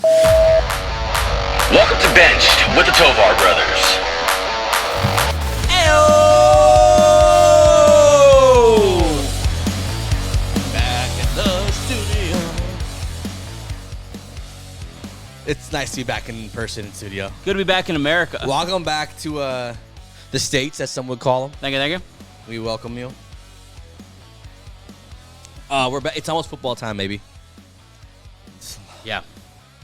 Welcome to Benched with the Tovar Brothers. Back in the studio. It's nice to be back in person in studio. Good to be back in America. Welcome back to the States, as some would call them. Thank you. We welcome you. We're back. It's almost football time, baby. Yeah.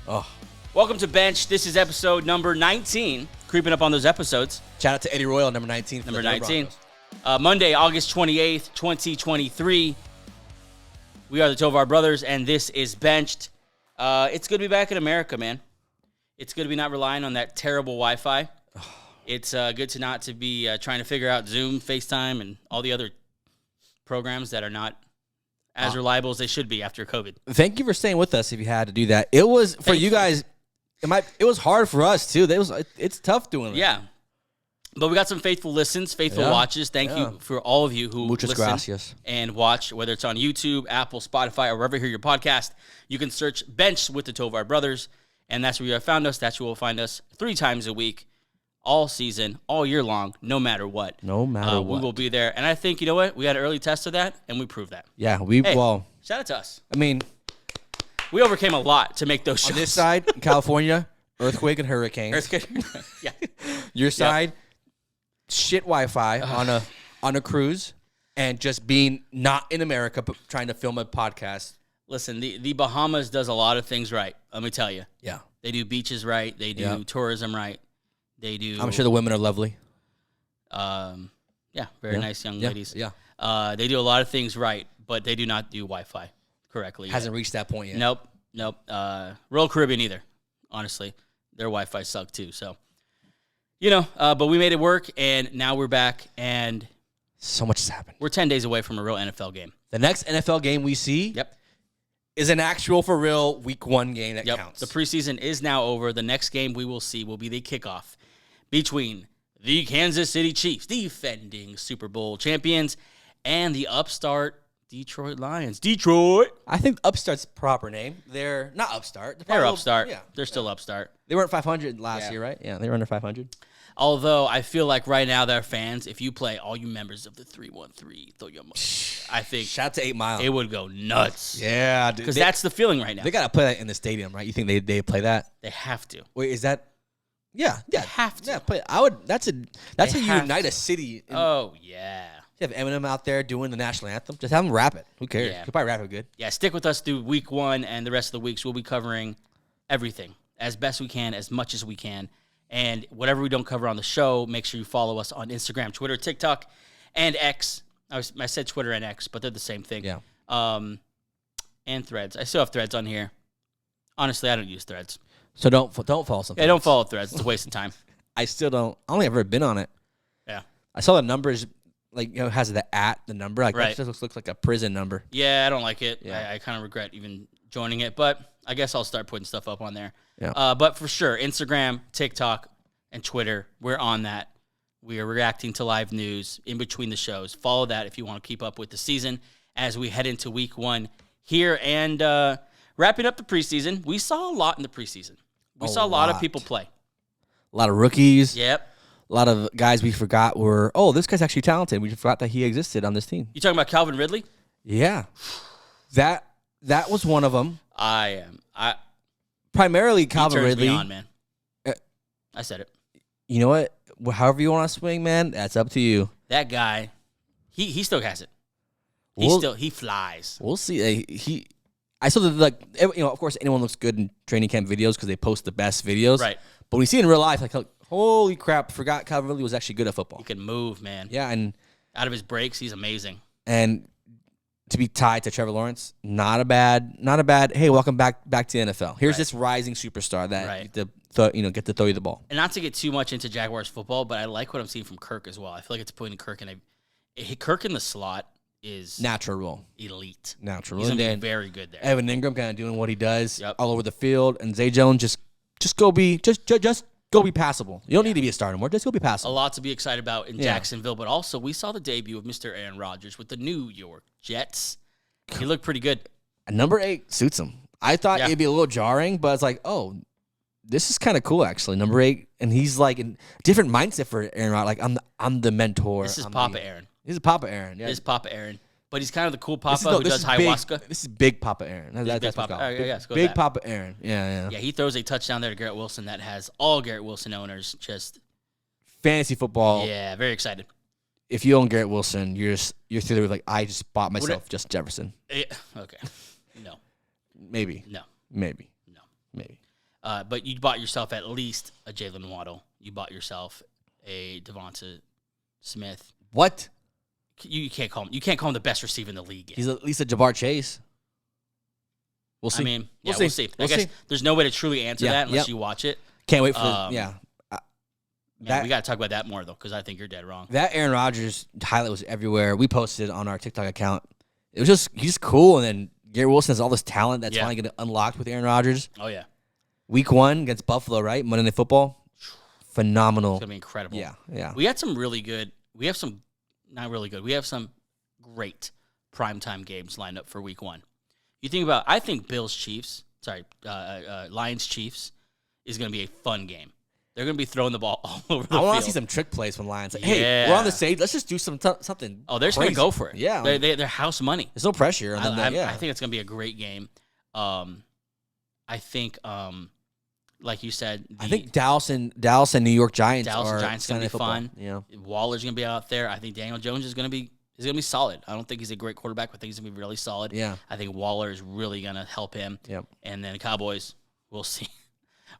Oh, Welcome to Bench. This is episode number 19. Creeping up on those episodes. shout out to Eddie Royal, number 19. for Number the 19. Broncos. Monday, August 28th, 2023. We are the Tovar Brothers, and this is Benched. It's good to be back in America, man. It's good to be not relying on that terrible Wi-Fi. It's good to not to be trying to figure out Zoom, FaceTime, and all the other programs that are not as reliable as they should be after COVID. Thank you for staying with us. If you had to do that, it was for you guys. It was hard for us too. It's tough doing it. Yeah. But we got some faithful listens, faithful watches. Thank you for all of you who Muchas listen gracias. and watch, whether it's on YouTube, Apple, Spotify, or wherever you hear your podcast. You can search Bench with the Tovar Brothers, and that's where you have found us. That's where you will find us 3 times a week, all season, all year long, no matter what. No matter We what. will be there. And I think, you know what? We had an early test of that, and we proved that. Yeah, Hey, well, shout out to us. I mean, We overcame a lot to make those shows. on this side, California, earthquake and hurricanes. Yeah. Your side, shit Wi-Fi on a cruise, and just being not in America, but trying to film a podcast. Listen, the Bahamas does a lot of things right. Let me tell you. Yeah, They do beaches right. They do tourism right. They do. I'm sure the women are lovely. Very nice young ladies. Yeah, They do a lot of things right, but they do not do Wi-Fi correctly. yet. hasn't reached that point yet. Nope. Royal Caribbean either. Honestly, their Wi-Fi sucked too. So, but we made it work, and now we're back, and So much has happened. we're 10 days away from a real NFL game. The next NFL game we see Yep. is an actual, for real, Week 1 game that counts. The preseason is now over. The next game we will see will be the kickoff between the Kansas City Chiefs, defending Super Bowl champions, and the upstart Detroit Lions. Detroit! I think Upstart's proper name. They're not Upstart. They're probably- upstart. Yeah, They're still upstart. they weren't 500 last Yeah. year, right? Yeah, they were under 500. Although I feel like right now their fans, if you play all you members of the 313, throw your money. I think Shout out to 8 Mile. it would go nuts. Yeah, dude. Because that's the feeling right now. They gotta play that in the stadium, right? You think they play that? They have to. Wait, is that? Yeah, have to. Yeah, play. I would. That's how you have unite to. a city. Oh, yeah. You have Eminem out there doing the national anthem. Just have him rap it. Who cares? Yeah. He'll probably rap it good. Yeah, stick with us through week 1 and the rest of the weeks. We'll be covering everything as best we can, as much as we can. And whatever we don't cover on the show, make sure you follow us on Instagram, Twitter, TikTok, and X. I said Twitter and X, but they're the same thing. Yeah. And Threads. I still have Threads on here. Honestly, I don't use Threads. So don't follow something. Yeah, don't follow Threads. It's a waste of time. I still don't. I only ever been on it. Yeah. I saw the numbers. Like, it has the number. Like, Right. that just looks like a prison number. Yeah, I don't like it. Yeah. I kind of regret even joining it, but I guess I'll start putting stuff up on there. Yeah. But for sure, Instagram, TikTok, and Twitter, we're on that. We are reacting to live news in between the shows. Follow that if you want to keep up with the season as we head into week 1 here. And wrapping up the preseason, we saw a lot in the preseason. We saw a lot of people play. A lot of rookies. Yep. A lot of guys we forgot were, this guy's actually talented. We just forgot that he existed on this team. You talking about Calvin Ridley? Yeah. That was one of them. I am. Primarily He Calvin turns Ridley. me on, man. I said it. You know what? However you want to swing, man, that's up to you. That guy, he still has it. He flies. We'll see. I saw that, of course, anyone looks good in training camp videos because they post the best videos. Right. But when you see it in real life, like, holy crap, forgot Calvin Ridley was actually good at football. He can move, man. Yeah, and Out of his breaks, he's amazing. to be tied to Trevor Lawrence, not a bad. Hey, welcome back to the NFL. Here's this rising superstar that get to throw you the ball. And not to get too much into Jaguars football, but I like what I'm seeing from Kirk as well. I feel like it's putting Kirk in Kirk in the slot is Natural. elite. Natural. He's And gonna then be very good there. Evan Ingram kind of doing what he does Yep. all over the field, and Zay Jones just go be passable. You don't need to be a starter more. Just go be A passable. lot to be excited about in Jacksonville, but also we saw the debut of Mr. Aaron Rodgers with the New York Jets. He looked pretty good. And number 8 suits him. I thought it'd be a little jarring, but it's like, oh, this is kind of cool actually. Number 8, and he's like in different mindset for Aaron Rodgers. Like I'm the mentor. This is Papa Aaron. This is Papa Aaron. Yeah. This is Papa Aaron. But he's kind of the cool Papa who does ayahuasca. This is Big Papa Aaron. That's Big what Papa. it's called. Big Papa Aaron. Yeah. Yeah, he throws a touchdown there to Garrett Wilson that has all Garrett Wilson owners just fantasy football. Yeah, very excited. If you own Garrett Wilson, you're through there with like, I just bought myself Justin Jefferson. Okay. No. Maybe. No. Maybe. No. Maybe. But you bought yourself at least a Jalen Waddle. You bought yourself a Devonta Smith. What? You can't call him. You can't call him the best receiver in the league yet. He's at least a Jabbar Chase. We'll see. I mean, we'll see. I guess there's no way to truly answer that unless you watch it. Can't wait for Man, we got to talk about that more though, because I think you're dead wrong. That Aaron Rodgers highlight was everywhere. We posted it on our TikTok account. It was he's cool, and then Garrett Wilson has all this talent that's finally getting unlocked with Aaron Rodgers. Oh yeah. Week 1 against Buffalo, right? Monday Night Football. Phenomenal. It's gonna be incredible. Yeah. We had some really good. We have some not really good. We have some great primetime games lined up for Week 1. You think about, I think Lions Chiefs is going to be a fun game. They're going to be throwing the ball all over the field. I want to see some trick plays from Lions. Like, hey, we're on the stage. Let's just do something. Oh, they're just going to go for it. Yeah. They're house money. There's no pressure. I think it's going to be a great game. I think, like you said, I think Dallas and New York Giants are going to be fun. Yeah. Waller's going to be out there. I think Daniel Jones is going to be solid. I don't think he's a great quarterback, but I think he's going to be really solid. Yeah. I think Waller is really going to help him. Yep. And then Cowboys, we'll see.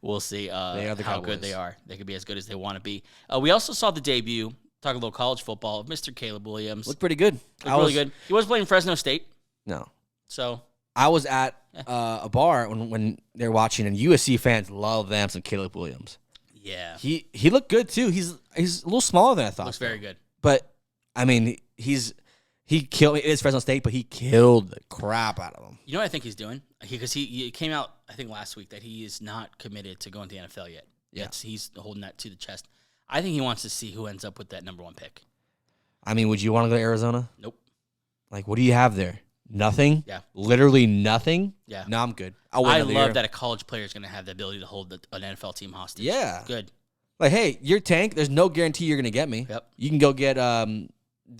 We'll see how good they are. They could be as good as they want to be. We also saw the debut, talk a little college football, of Mr. Caleb Williams. Looked pretty good. Really good. He was playing Fresno State. No. So I was at a bar when they were watching, and USC fans love them some Caleb Williams. Yeah. He looked good, too. He's a little smaller than I thought. Looks very good. But, I mean, he killed. It is Fresno State, but he killed the crap out of him. You know what I think he's doing? Because he came out, I think, last week that he is not committed to going to the NFL yet. Yeah. He's holding that to the chest. I think he wants to see who ends up with that number 1 pick. I mean, would you want to go to Arizona? Nope. Like, what do you have there? Nothing? Yeah. Literally nothing? Yeah. No, I'm good. I love that a college player is going to have the ability to hold an NFL team hostage. Yeah. Good. Like, hey, your tank, there's no guarantee you're going to get me. Yep. You can go get the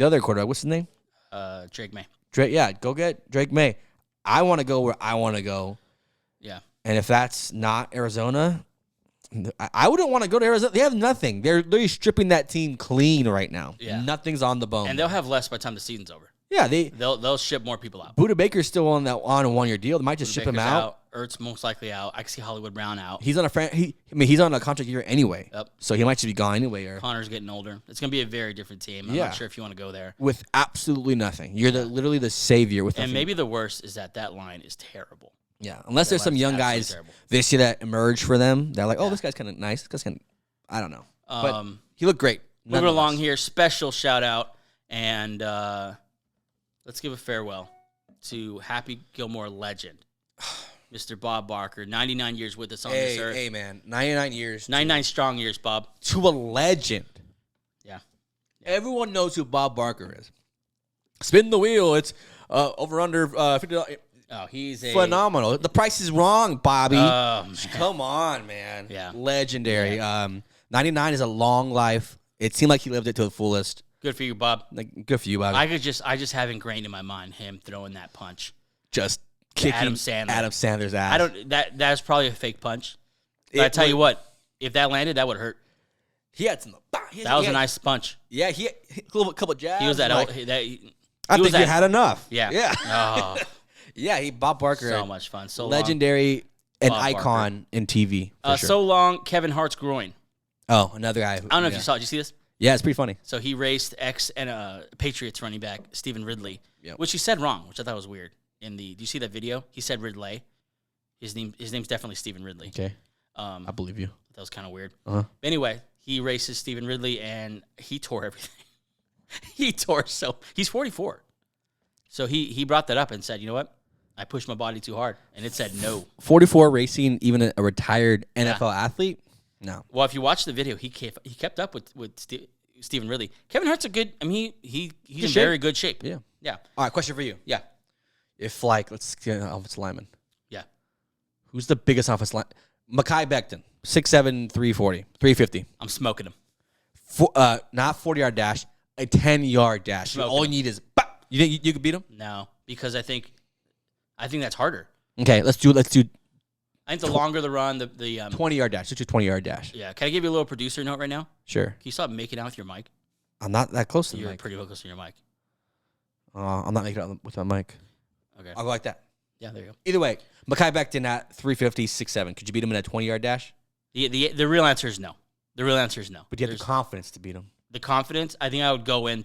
other quarterback. What's his name? Drake May. Go get Drake May. I want to go where I want to go. Yeah. And if that's not Arizona, I wouldn't want to go to Arizona. They have nothing. They're stripping that team clean right now. Yeah. Nothing's on the bone. And they'll have less by the time the season's over. Yeah, they'll ship more people out. Buda Baker's still on a 1-year deal. They might just ship him out. Ertz most likely out. I can see Hollywood Brown out. He's on he's on a contract year anyway. Yep. So he might just be gone anyway. Connor's getting older. It's going to be a very different team. I'm not sure if you want to go there. With absolutely nothing. You're literally the savior with nothing. And maybe the worst is that line is terrible. Yeah. Unless there's some young guys this year that emerge for them. They're like, oh, this guy's kind of nice. This guy's kind of, I don't know. But he looked great. Moving along here, special shout out. And let's give a farewell to Happy Gilmore legend, Mr. Bob Barker. 99 years with us on this earth. Hey, man. 99 years. 99 strong years, Bob. To a legend. Yeah. Everyone knows who Bob Barker is. Spin the wheel. It's over under $50. Oh, he's phenomenal. The price is wrong, Bobby. Oh, man. Come on, man. Yeah. Legendary. 99 is a long life. It seemed like he lived it to the fullest. Good for you, Bob. Good for you, Bobby. I just have ingrained in my mind him throwing that punch. Just kicking Adam Sandler's ass. That's probably a fake punch. But I tell you what, if that landed, that would hurt. He had some. That was a nice punch. Yeah, he had a couple jabs. He was at. I think you had enough. Yeah. Yeah. Oh. Yeah, Bob Barker. So much fun. So legendary, an Bob icon Barker. in TV. Sure. So long, Kevin Hart's groin. Oh, another guy. I don't know if you saw it. Did you see this? Yeah, it's pretty funny. So he raced Patriots running back Stephen Ridley, which he said wrong, which I thought was weird. Do you see that video? He said Ridley. His name's definitely Stephen Ridley. Okay. I believe you. That was kind of weird. Uh-huh. Anyway, he races Stephen Ridley, and he tore everything. He's 44. So he brought that up and said, you know what? I pushed my body too hard, and it said no. 44 racing, even a retired NFL athlete? No. Well, if you watch the video, he kept up with Stephen Ridley. Kevin Hart's a good. I mean, he's in very good shape. Yeah. Yeah. All right, question for you. Yeah. If like let's get offensive lineman. Yeah. Who's the biggest offensive line? Mekhi Becton, 6'7", 350. I'm smoking him. Not 40-yard dash, a 10-yard dash. All you need is bop. You think you could beat him? No, because I think that's harder. Okay, let's do. I think the longer the run, the 20-yard dash. Let's do 20-yard dash. Yeah. Can I give you a little producer note right now? Sure. Can you stop making out with your mic? I'm not that close to the You're mic. pretty close to your mic. I'm not making out with my mic. Okay. I'll go like that. Yeah, there you go. Either way, Mekhi Becton at 350, 6'7". Could you beat him in a 20-yard dash? The real answer is no. The real answer is no. But you have the confidence to beat him. The confidence, I think I would go in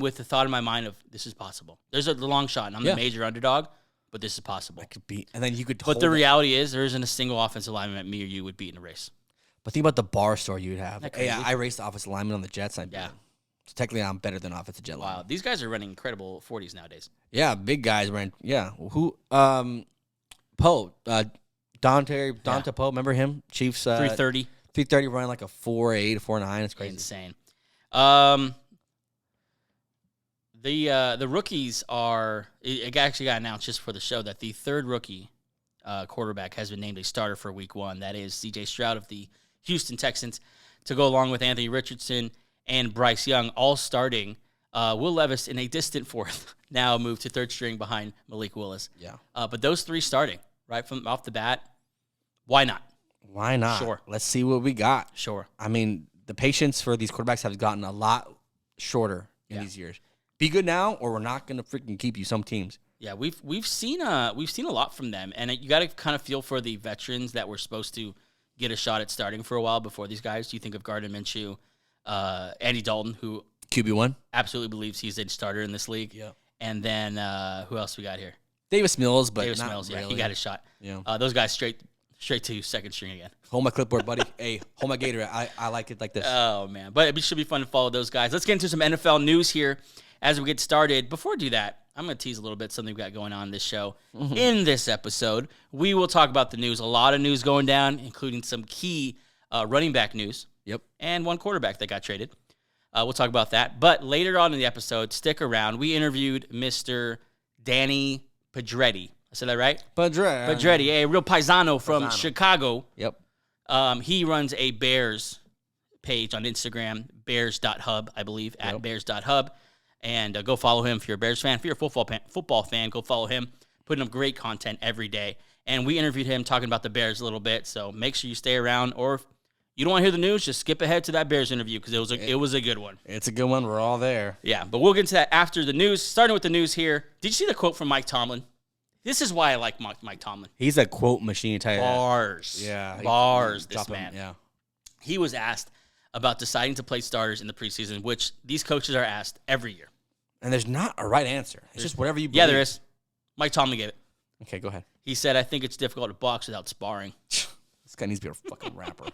with the thought in my mind of this is possible. There's the long shot, and I'm the major underdog, but this is possible. I could beat, and then you could. But the reality is, there isn't a single offensive lineman that me or you would beat in a race. But think about the bar store you'd have. That Hey, crazy? I raced the offensive lineman on the Jets. Yeah. So technically, I'm better than offensive jet lineman. Wow, these guys are running incredible 40s nowadays. Yeah, big guys ran. Yeah, who? Poe, Dante Poe. Remember him? Chiefs. 330. 330 running like a 4.8, 4.9. It's crazy. Insane. The rookies are. It actually got announced just for the show that the third rookie quarterback has been named a starter for Week 1. That is C.J. Stroud of the Houston Texans, to go along with Anthony Richardson and Bryce Young, all starting. Will Levis in a distant fourth, now moved to third string behind Malik Willis. Yeah. But those three starting right from off the bat. Why not? Why not? Sure. Let's see what we got. Sure. I mean, the patience for these quarterbacks have gotten a lot shorter in these years. Be good now, or we're not going to freaking keep you. Some teams. Yeah, we've seen a lot from them, and you got to kind of feel for the veterans that were supposed to get a shot at starting for a while before these guys. You think of Gardner Minshew, Andy Dalton, who QB1 absolutely believes he's a starter in this league. Yeah, and then who else we got here? Davis Mills, but Davis not Mills, really. yeah, he got his shot. Yeah, those guys straight to second string again. Hold my clipboard, buddy. Hey, hold my gator. I like it like this. Oh man, but it should be fun to follow those guys. Let's get into some NFL news here as we get started. Before we do that, I'm going to tease a little bit something we've got going on in this show. Mm-hmm. In this episode, we will talk about the news. A lot of news going down, including some key running back news. Yep. And one quarterback that got traded. We'll talk about that. But later on in the episode, stick around. We interviewed Mr. Danny Pedretti. I said that right? Pedretti, a real paisano from Chicago. Yep. He runs a Bears page on Instagram, bears.hub, I believe, at bears.hub. And go follow him if you're a Bears fan. If you're a football fan, go follow him. Putting up great content every day. And we interviewed him talking about the Bears a little bit. So make sure you stay around. Or if you don't want to hear the news, just skip ahead to that Bears interview because it was a good one. It's a good one. We're all there. Yeah, but we'll get to that after the news. Starting with the news here. Did you see the quote from Mike Tomlin? This is why I like Mike Tomlin. He's a quote machine. Tell you Bars. That. Yeah. Bars, this man. Yeah. He was asked about deciding to play starters in the preseason, which these coaches are asked every year. And there's not a right answer. It's just whatever you believe. Yeah, there is. Mike Tomlin gave it. Okay, go ahead. He said, I think it's difficult to box without sparring. This guy needs to be a fucking rapper.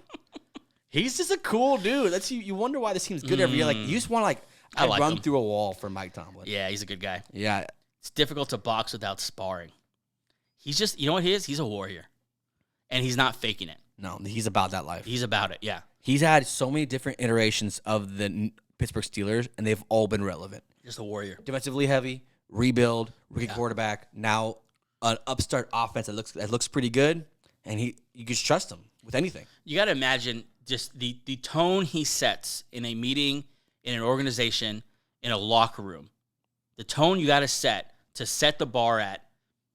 He's just a cool dude. That's you wonder why this team's good every year. Like, you just want to run through a wall for Mike Tomlin. Yeah, he's a good guy. Yeah. It's difficult to box without sparring. He's just, you know what he is? He's a warrior. And he's not faking it. No, he's about that life. He's about it, yeah. He's had so many different iterations of the Pittsburgh Steelers, and they've all been relevant. Just a warrior. Defensively heavy, rebuild, rookie quarterback, now an upstart offense that looks pretty good, and you can just trust him with anything. You got to imagine just the tone he sets in a meeting, in an organization, in a locker room. The tone you got to set the bar at,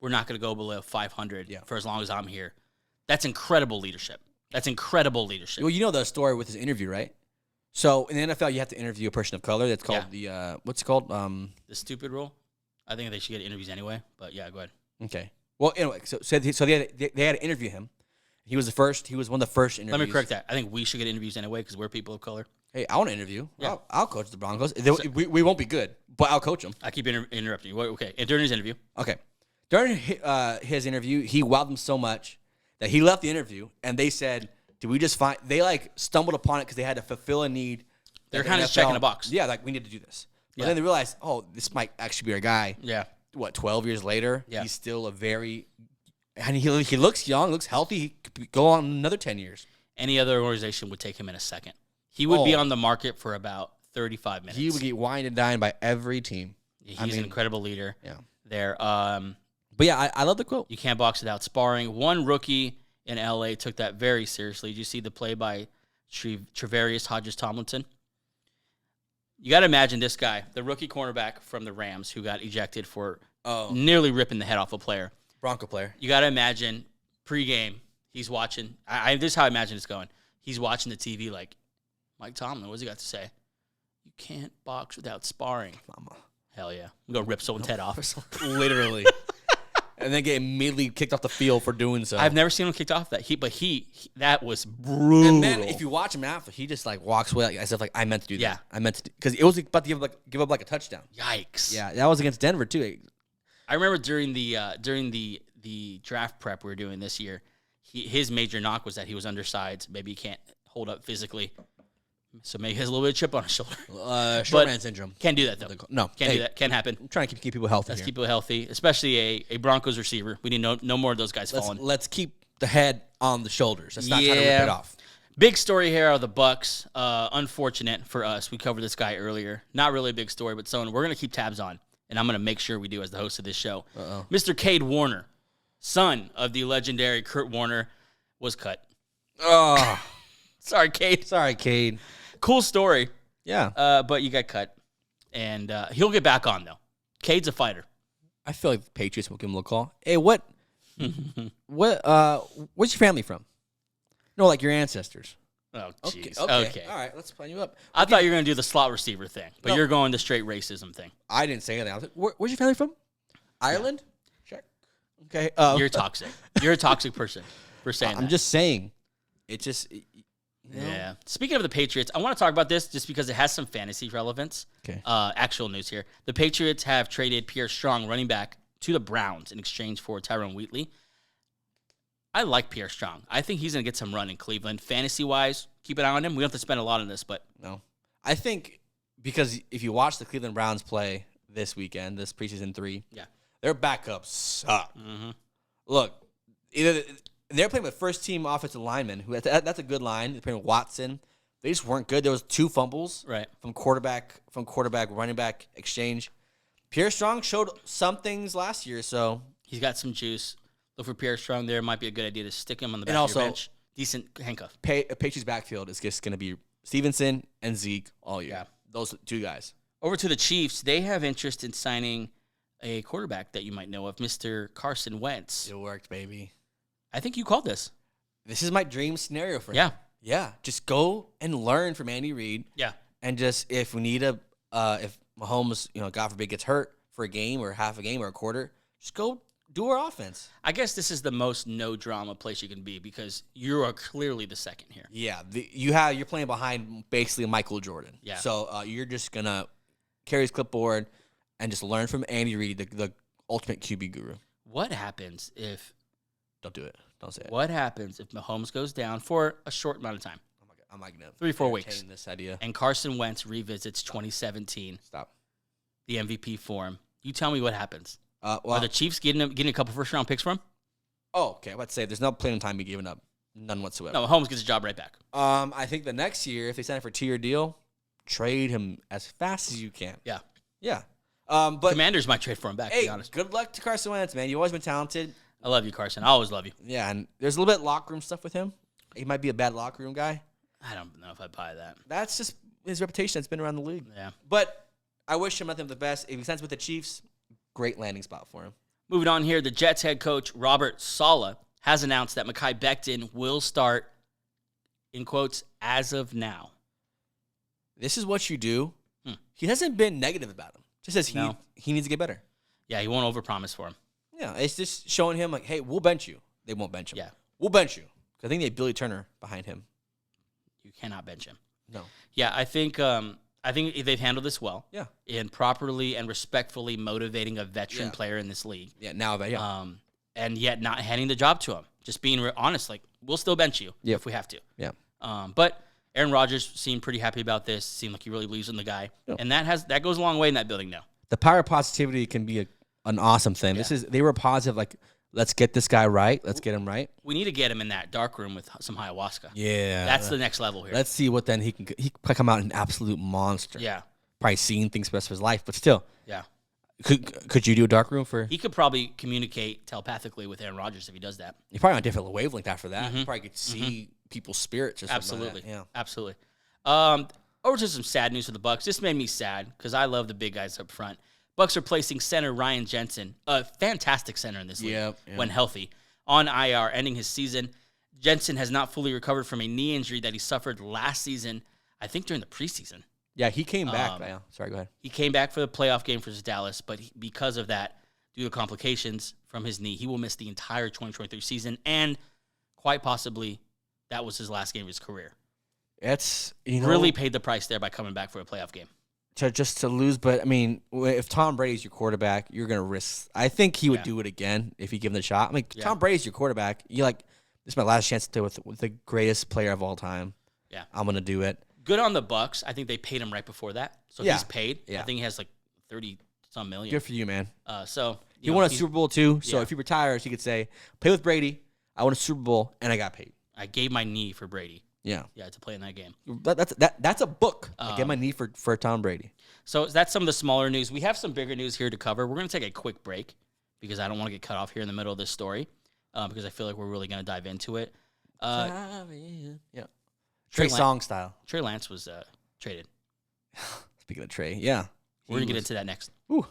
we're not going to go below 500 for as long as I'm here. That's incredible leadership. Well, you know the story with his interview, right? So in the NFL, you have to interview a person of color. That's called the what's it called? The stupid rule. I think they should get interviews anyway. But yeah, go ahead. Okay. Well, anyway, so they had to interview him. He was the first. He was one of the first interviews. Let me correct that. I think we should get interviews anyway because we're people of color. Hey, I want to interview. Yeah. I'll coach the Broncos. We won't be good, but I'll coach them. I keep interrupting you. Okay. And during his interview. Okay. During his interview, he wowed them so much that he left the interview, and they said, "Did we just find?" They stumbled upon it because they had to fulfill a need. They're kind of checking a box. Yeah, we need to do this. But then they realized, oh, this might actually be our guy. Yeah. What, 12 years later? Yeah. He's still and he looks young, looks healthy. He could go on another 10 years. Any other organization would take him in a second. He would be on the market for about 35 minutes. He would get wined and dined by every team. He's an incredible leader. Yeah. There. But yeah, I love the quote. You can't box without sparring. One rookie in LA took that very seriously. Did you see the play by Trevarius Hodges-Tomlinson? You got to imagine this guy, the rookie cornerback from the Rams who got ejected for nearly ripping the head off a player. Bronco player. You got to imagine pregame, he's watching. This is how I imagine it's going. He's watching the TV like, Mike Tomlin, what's he got to say? You can't box without sparring. Mama. Hell yeah. I'm going to rip someone's head off. Literally. And then get immediately kicked off the field for doing so. I've never seen him kicked off that. He that was brutal. And then if you watch him after, he just like walks away like, as if like I meant to do that. Yeah. I meant to because it was about to give up like a touchdown. Yikes. Yeah, that was against Denver too. I remember during the draft prep we were doing this year, his major knock was that he was undersized. Maybe he can't hold up physically. So maybe he has a little bit of chip on his shoulder. Short man syndrome. Can't do that, though. No. Can't do that. Can't happen. I'm trying to keep people healthy. Let's keep people healthy, especially a Broncos receiver. We need no more of those guys falling. Let's keep the head on the shoulders. Let's not try to rip it off. Big story here are the Bucks. Unfortunate for us. We covered this guy earlier. Not really a big story, but someone we're going to keep tabs on, and I'm going to make sure we do as the host of this show. Mr. Cade Warner, son of the legendary Kurt Warner, was cut. Oh. Sorry, Cade. Sorry, Cade. Cool story. Yeah. But you got cut. And he'll get back on, though. Cade's a fighter. I feel like the Patriots will give him a call. Hey, where's your family from? No, like your ancestors. Oh, jeez. Okay. All right, let's plan you up. I thought you were going to do the slot receiver thing, but you're going the straight racism thing. I didn't say anything. I was like, where's your family from? Ireland? Yeah. Check. Okay. You're toxic. You're a toxic person for saying that. I'm just saying. It just... Yeah. Speaking of the Patriots, I want to talk about this just because it has some fantasy relevance. Okay. Actual news here. The Patriots have traded Pierre Strong, running back, to the Browns in exchange for Tyrone Wheatley. I like Pierre Strong. I think he's going to get some run in Cleveland. Fantasy-wise, keep an eye on him. We don't have to spend a lot on this, but... No. I think because if you watch the Cleveland Browns play this weekend, this preseason 3, their backups suck. Mm-hmm. Look, either... They're playing with first-team offensive linemen. That's a good line. They're playing with Watson. They just weren't good. There was 2 fumbles from quarterback, running back exchange. Pierre Strong showed some things last year, so he's got some juice. Look for Pierre Strong there. Might be a good idea to stick him on the back of your bench. Decent handcuff. Patriots backfield is just going to be Stevenson and Zeke all year. Yeah. Those 2 guys. Over to the Chiefs. They have interest in signing a quarterback that you might know of, Mr. Carson Wentz. It worked, baby. I think you called this. This is my dream scenario for him. Yeah. Yeah. Just go and learn from Andy Reid. Yeah. And just if we need if Mahomes, God forbid, gets hurt for a game or half a game or a quarter, just go do our offense. I guess this is the most no drama place you can be because you are clearly the second here. Yeah. You're playing behind basically Michael Jordan. Yeah. So you're just gonna carry his clipboard and just learn from Andy Reid, the ultimate QB guru. What happens if? Don't do it. Don't say it. What happens if Mahomes goes down for a short amount of time? I'm not going to 3-4 weeks. This idea. And Carson Wentz revisits 2017. Stop. The MVP for him. You tell me what happens. Are the Chiefs getting a couple first-round picks for him? Oh, okay. I was about to say, there's no playing time being given up. None whatsoever. No, Mahomes gets a job right back. I think the next year, if they sign him for a 2-year deal, trade him as fast as you can. Yeah. Yeah. But Commanders might trade for him back, to be honest. Good luck to Carson Wentz, man. You've always been talented. I love you, Carson. I always love you. Yeah, and there's a little bit of locker room stuff with him. He might be a bad locker room guy. I don't know if I'd buy that. That's just his reputation that's been around the league. Yeah. But I wish him nothing but the best. If he signs with the Chiefs, great landing spot for him. Moving on here, the Jets head coach, Robert Saleh, has announced that Mekhi Becton will start, in quotes, as of now. This is what you do. He hasn't been negative about him. Just says he needs to get better. Yeah, he won't overpromise for him. Yeah, it's just showing him, like, hey, we'll bench you. They won't bench him. Yeah. We'll bench you. I think they have Billy Turner behind him. You cannot bench him. No. Yeah, I think they've handled this well. Yeah. In properly and respectfully motivating a veteran player in this league. Yeah, now, and yet not handing the job to him. Just being honest, like, we'll still bench you if we have to. Yeah. But Aaron Rodgers seemed pretty happy about this. Seemed like he really believes in the guy. Yeah. And that goes a long way in that building now. The power of positivity can be an awesome thing. Yeah. They were positive, like, let's get this guy right. Let's get him right. We need to get him in that dark room with some ayahuasca. Yeah. That's the next level here. Let's see what then he can come out an absolute monster. Yeah. Probably seeing things for the rest of his life, but still. Yeah. Could you do a dark room for? He could probably communicate telepathically with Aaron Rodgers if he does that. You're probably on a different wavelength after that. You probably could see people's spirits or something. Absolutely. Like that. Yeah. Absolutely. Over to some sad news for the Bucs. This made me sad because I love the big guys up front. Bucs are placing center Ryan Jensen, a fantastic center in this league, when healthy, on IR, ending his season. Jensen has not fully recovered from a knee injury that he suffered last season, I think during the preseason. Yeah, he came back. Sorry, go ahead. He came back for the playoff game versus Dallas, but because of that, due to complications from his knee, he will miss the entire 2023 season, and quite possibly that was his last game of his career. It's really paid the price there by coming back for a playoff game. To lose, but I mean, if Tom Brady's your quarterback, you're gonna risk. I think he would do it again if you give him the shot. I mean, Tom Brady's your quarterback. You like, this is my last chance to with the greatest player of all time. Yeah, I'm gonna do it. Good on the Bucs. I think they paid him right before that, so he's paid. Yeah. I think he has like 30-some million. Good for you, man. So he won a Super Bowl too. So if he retires, he could say, "Play with Brady. I won a Super Bowl and I got paid. I gave my knee for Brady." Yeah, to play in that game. That's a book. I get my knee for Tom Brady. So that's some of the smaller news. We have some bigger news here to cover. We're going to take a quick break because I don't want to get cut off here in the middle of this story because I feel like we're really going to dive into it. Trey Songz style. Trey Lance was traded. Speaking of Trey, yeah. We're going to get into that next. Ooh.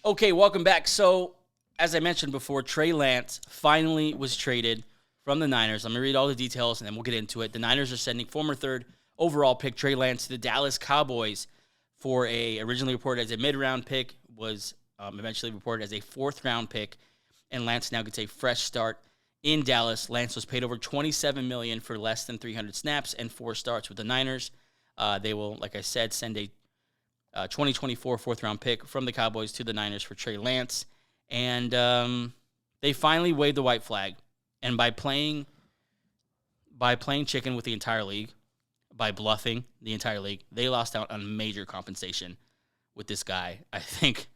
Okay, welcome back. So, as I mentioned before, Trey Lance finally was traded from the Niners. I'm going to read all the details, and then we'll get into it. The Niners are sending former third overall pick Trey Lance to the Dallas Cowboys for originally reported as a mid-round pick, was eventually reported as a fourth-round pick, and Lance now gets a fresh start in Dallas. Lance was paid over $27 million for less than 300 snaps and 4 starts with the Niners. They will, like I said, send a 2024 fourth-round pick from the Cowboys to the Niners for Trey Lance. And they finally waved the white flag. And by playing chicken with the entire league, by bluffing the entire league, they lost out on major compensation with this guy. I think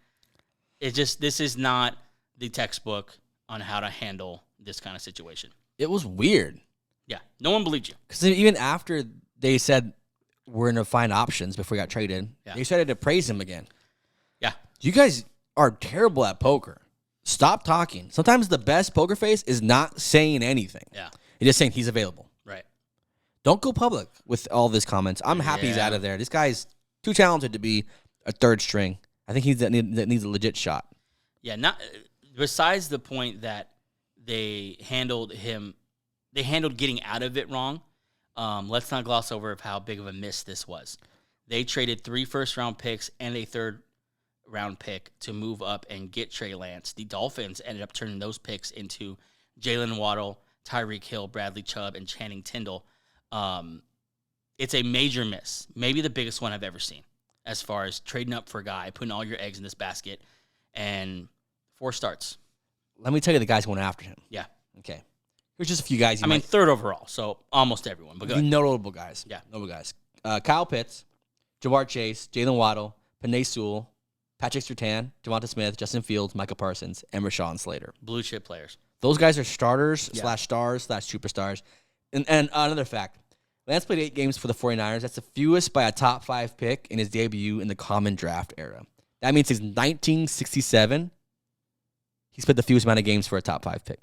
this is not the textbook on how to handle this kind of situation. It was weird. Yeah, no one believed you. Because even after they said we're going to find options before we got traded, they started to praise him again. Yeah. You guys are terrible at poker. Stop talking. Sometimes the best poker face is not saying anything. Yeah. You're just saying he's available. Right. Don't go public with all these comments. I'm happy he's out of there. This guy's too talented to be a third string. I think that needs a legit shot. Yeah, not besides the point that they handled getting out of it wrong. Let's not gloss over how big of a miss this was. They traded 3 first-round picks and a third-round pick to move up and get Trey Lance. The Dolphins ended up turning those picks into Jalen Waddle, Tyreek Hill, Bradley Chubb, and Channing Tindall. It's a major miss, maybe the biggest one I've ever seen, as far as trading up for a guy, putting all your eggs in this basket, and 4 starts. Let me tell you the guys going after him. Yeah. Okay. Here's just a few guys. Third overall, so almost everyone. But go ahead. Notable guys. Yeah. Notable guys. Kyle Pitts, Jamar Chase, Jalen Waddle, Penei Sewell, Patrick Surtain, Devonta Smith, Justin Fields, Micah Parsons, and Rashawn Slater. Blue chip players. Those guys are starters / stars / superstars. And another fact, Lance played 8 games for the 49ers. That's the fewest by a top 5 pick in his debut in the common draft era. That means since 1967, he's played the fewest amount of games for a top 5 pick.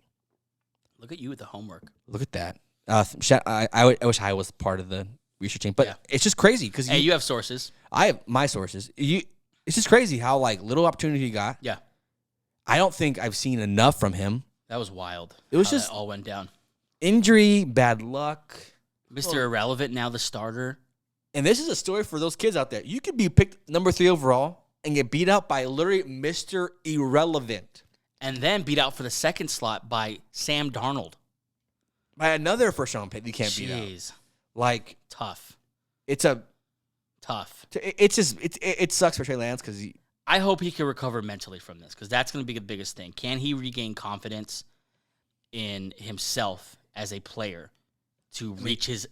Look at you with the homework. Look at that. I wish I was part of the research team, but it's just crazy because you have sources. I have my sources. It's just crazy how little opportunity he got. Yeah, I don't think I've seen enough from him. That was wild. It was just that all went down. Injury, bad luck. Mr. Irrelevant, now the starter. And this is a story for those kids out there. You could be picked number 3 overall and get beat out by literally Mr. Irrelevant. And then beat out for the second slot by Sam Darnold. By another first-round pick you can't beat out. Tough. It's tough. It sucks for Trey Lance because I hope he can recover mentally from this because that's going to be the biggest thing. Can he regain confidence in himself as a player to reach his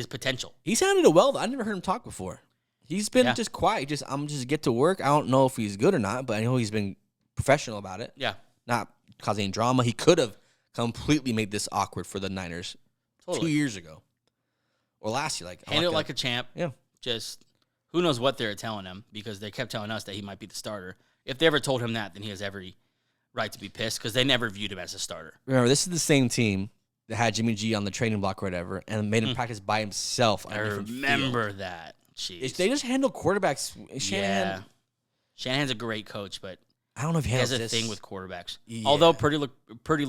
potential? He sounded well, though. I never heard him talk before. He's been just quiet. I'm just get to work. I don't know if he's good or not, but I know he's been professional about it. Yeah. Not causing any drama. He could have completely made this awkward for the Niners 2 years ago. or last year. Handle it like a champ. Yeah. Just who knows what they're telling him, because they kept telling us that he might be the starter. If they ever told him that, then he has every right to be pissed, because they never viewed him as a starter. Remember, this is the same team that had Jimmy G on the training block or whatever and made him practice by himself on I a different remember field. that. Jeez. They just handle quarterbacks. Yeah. Shanahan's a great coach, but I don't know if he he has a this. thing with quarterbacks. Yeah. Although Purdy looked pretty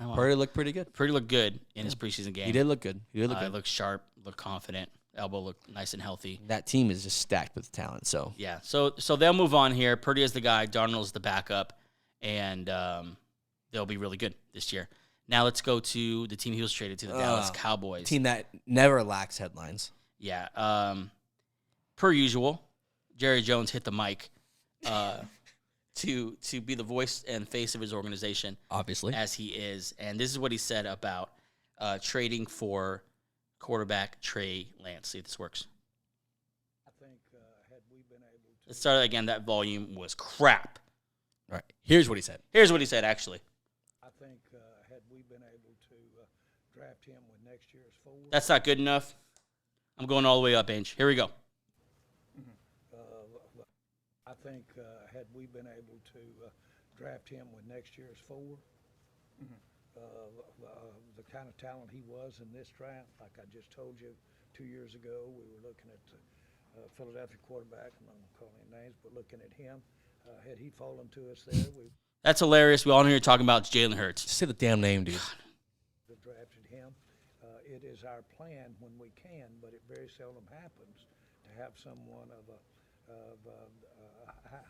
Purdy looked pretty good. Purdy looked good in his preseason game. He did look good. He Looked sharp, looked confident. Elbow looked nice and healthy. That team is just stacked with talent. So yeah, so they'll move on here. Purdy is the guy. Darnold's the backup, and they'll be really good this year. Now let's go to the team he was traded to, the Dallas Cowboys. Team that never lacks headlines. Yeah. Per usual, Jerry Jones hit the mic to be the voice and face of his organization, obviously, as he is. And this is what he said about trading for quarterback Trey Lance. See if this works. I think had we been able to. Let's start again. That volume was crap. All right. Here's what he said. Actually. I think had we been able to draft him with next year's forward. That's not good enough. I'm going all the way up, Ainge. Here we go. I think had we been able to draft him with next year's forward, the kind of talent he was in this draft, like I just told you 2 years ago, we were looking at Philadelphia quarterback. I'm not going to call any names, but looking at him, had he fallen to us there, we That's hilarious. We all know you're talking about Jalen Hurts. Just say the damn name, dude. have drafted him. It is our plan when we can, but it very seldom happens to have someone of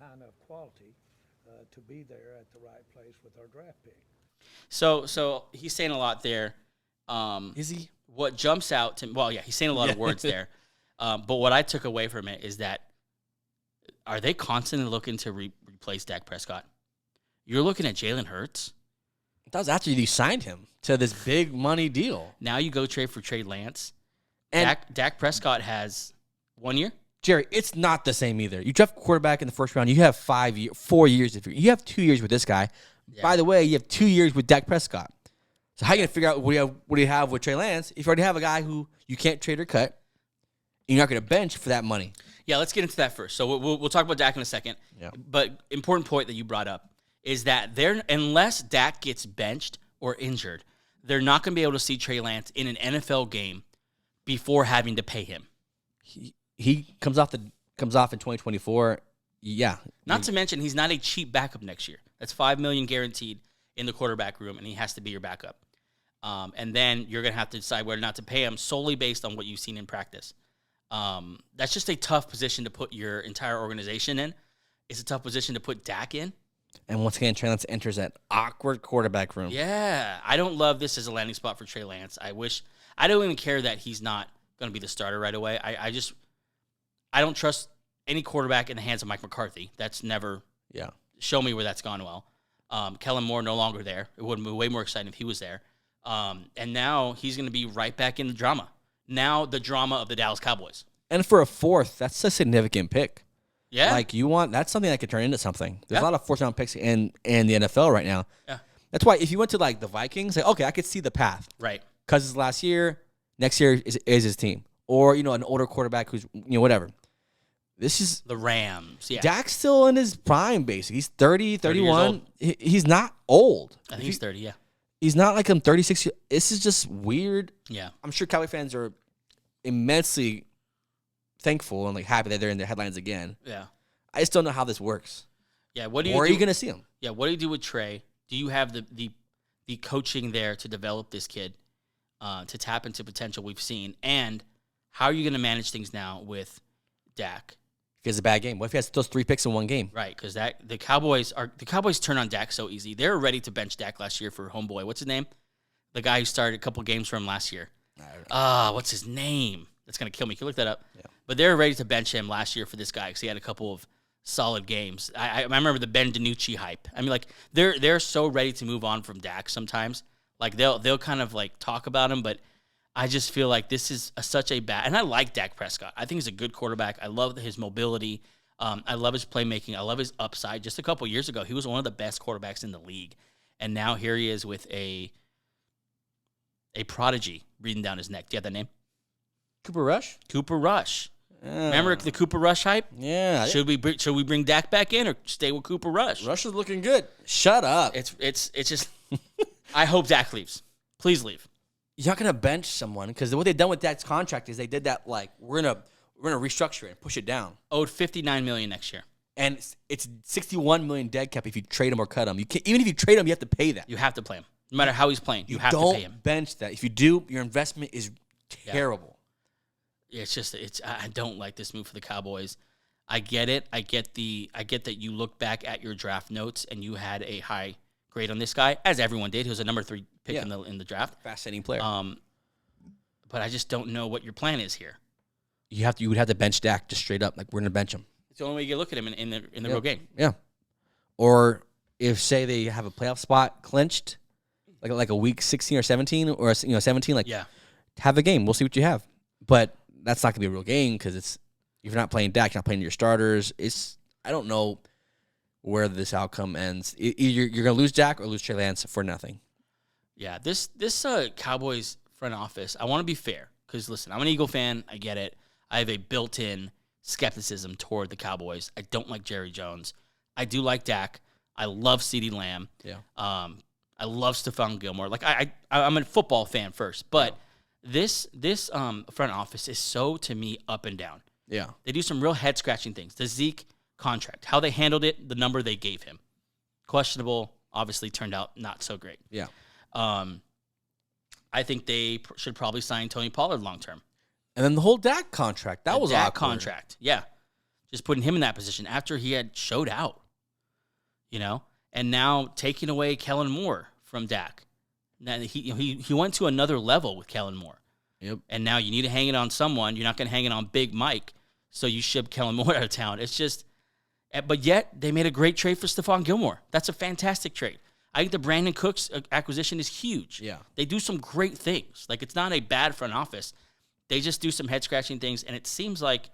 high enough quality to be there at the right place with our draft pick. So he's saying a lot there. Is he? What jumps out to he's saying a lot of words there. But what I took away from it is that, are they constantly looking to replace Dak Prescott? You're looking at Jalen Hurts. That was after you signed him to this big money deal. Now you go trade for Trey Lance. And Dak Prescott has 1 year. Jerry, it's not the same either. You draft a quarterback in the first round. You have 4 years. You have 2 years with this guy. Yeah. By the way, you have 2 years with Dak Prescott. So how are you going to figure out what do you have with Trey Lance if you already have a guy who you can't trade or cut, and you're not going to bench for that money? Yeah, let's get into that first. So we'll talk about Dak in a second. Yeah. But important point that you brought up is that unless Dak gets benched or injured, they're not going to be able to see Trey Lance in an NFL game before having to pay him. He comes off in 2024. Yeah. Not to mention, he's not a cheap backup next year. That's $5 million guaranteed in the quarterback room, and he has to be your backup. And then you're going to have to decide whether or not to pay him solely based on what you've seen in practice. That's just a tough position to put your entire organization in. It's a tough position to put Dak in. And once again, Trey Lance enters that awkward quarterback room. Yeah. I don't love this as a landing spot for Trey Lance. I don't even care that he's not going to be the starter right away. I don't trust any quarterback in the hands of Mike McCarthy. That's never show me where that's gone well. Kellen Moore no longer there. It would have been way more exciting if he was there. And now he's going to be right back in the drama. Now the drama of the Dallas Cowboys. And for a fourth, that's a significant pick. Yeah. That's something that could turn into something. There's a lot of fourth-round picks in the NFL right now. Yeah. That's why if you went to the Vikings, okay, I could see the path. Right. Cousins last year, next year is his team. Or, an older quarterback who's, whatever. This is the Rams. Yeah. Dak's still in his prime, basically. He's 30, 31. He's not old. I think he's 30, yeah. He's not like I'm 36. This is just weird. Yeah. I'm sure Cowboy fans are immensely thankful and happy that they're in the headlines again. Yeah. I just don't know how this works. Yeah. What do you Where are you going to see him? Yeah. What do you do with Trey? Do you have the coaching there to develop this kid, to tap into potential we've seen? And how are you going to manage things now with Dak? If he has a bad game, what if he has those 3 picks in one game? Right, because the Cowboys turn on Dak so easy. They were ready to bench Dak last year for homeboy. What's his name? The guy who started a couple games for him last year. What's his name? That's gonna kill me. You can look that up. Yeah. But they were ready to bench him last year for this guy because he had a couple of solid games. I remember the Ben DiNucci hype. I mean, they're so ready to move on from Dak sometimes. They'll kind of talk about him, but I just feel like this is such a bad. And I like Dak Prescott. I think he's a good quarterback. I love his mobility. I love his playmaking. I love his upside. Just a couple years ago, he was one of the best quarterbacks in the league, and now here he is with a prodigy breathing down his neck. Do you have that name? Cooper Rush? Cooper Rush. Remember the Cooper Rush hype? Yeah. Should we bring Dak back in or stay with Cooper Rush? Rush is looking good. Shut up. It's just. I hope Dak leaves. Please leave. You're not gonna bench someone because what they've done with Dak's contract is they did that like we're gonna restructure it and push it down. Owed $59 million next year. And it's $61 million dead cap if you trade him or cut him. You can't, even if you trade him, you have to pay that. You have to play him, no matter how he's playing. You have to pay him. Don't bench that. If you do, your investment is terrible. Yeah, I don't like this move for the Cowboys. I get it. I get that you look back at your draft notes and you had a high grade on this guy, as everyone did. He was a number 3 pick in the draft. Fascinating player. But I just don't know what your plan is here. You would have to bench Dak just straight up. Like we're gonna bench him. It's the only way you can look at him in the real game. Yeah. Or if say they have a playoff spot clinched, like a week 16 or 17 or 17, have a game. We'll see what you have. But that's not gonna be a real game because if you're not playing Dak, you're not playing your starters. I don't know where this outcome ends. You're gonna lose Dak or lose Trey Lance for nothing. Yeah, this Cowboys front office. I want to be fair because listen, I'm an Eagle fan. I get it. I have a built-in skepticism toward the Cowboys. I don't like Jerry Jones. I do like Dak. I love CeeDee Lamb. Yeah. I love Stephon Gilmore. Like I'm a football fan first, but this front office is so to me up and down. Yeah. They do some real head scratching things. The Zeke contract, how they handled it, the number they gave him, questionable. Obviously, turned out not so great. Yeah. I think they should probably sign Tony Pollard long term. And then the whole Dak contract. That was Dak awkward. contract. Yeah. Just putting him in that position after he had showed out. And now taking away Kellen Moore from Dak. Now he went to another level with Kellen Moore. Yep. And now you need to hang it on someone. You're not going to hang it on Big Mike, so you ship Kellen Moore out of town. It's just, but yet they made a great trade for Stephon Gilmore. That's a fantastic trade. I think the Brandon Cooks acquisition is huge. Yeah. They do some great things. Like, it's not a bad front office. They just do some head-scratching things, and it seems like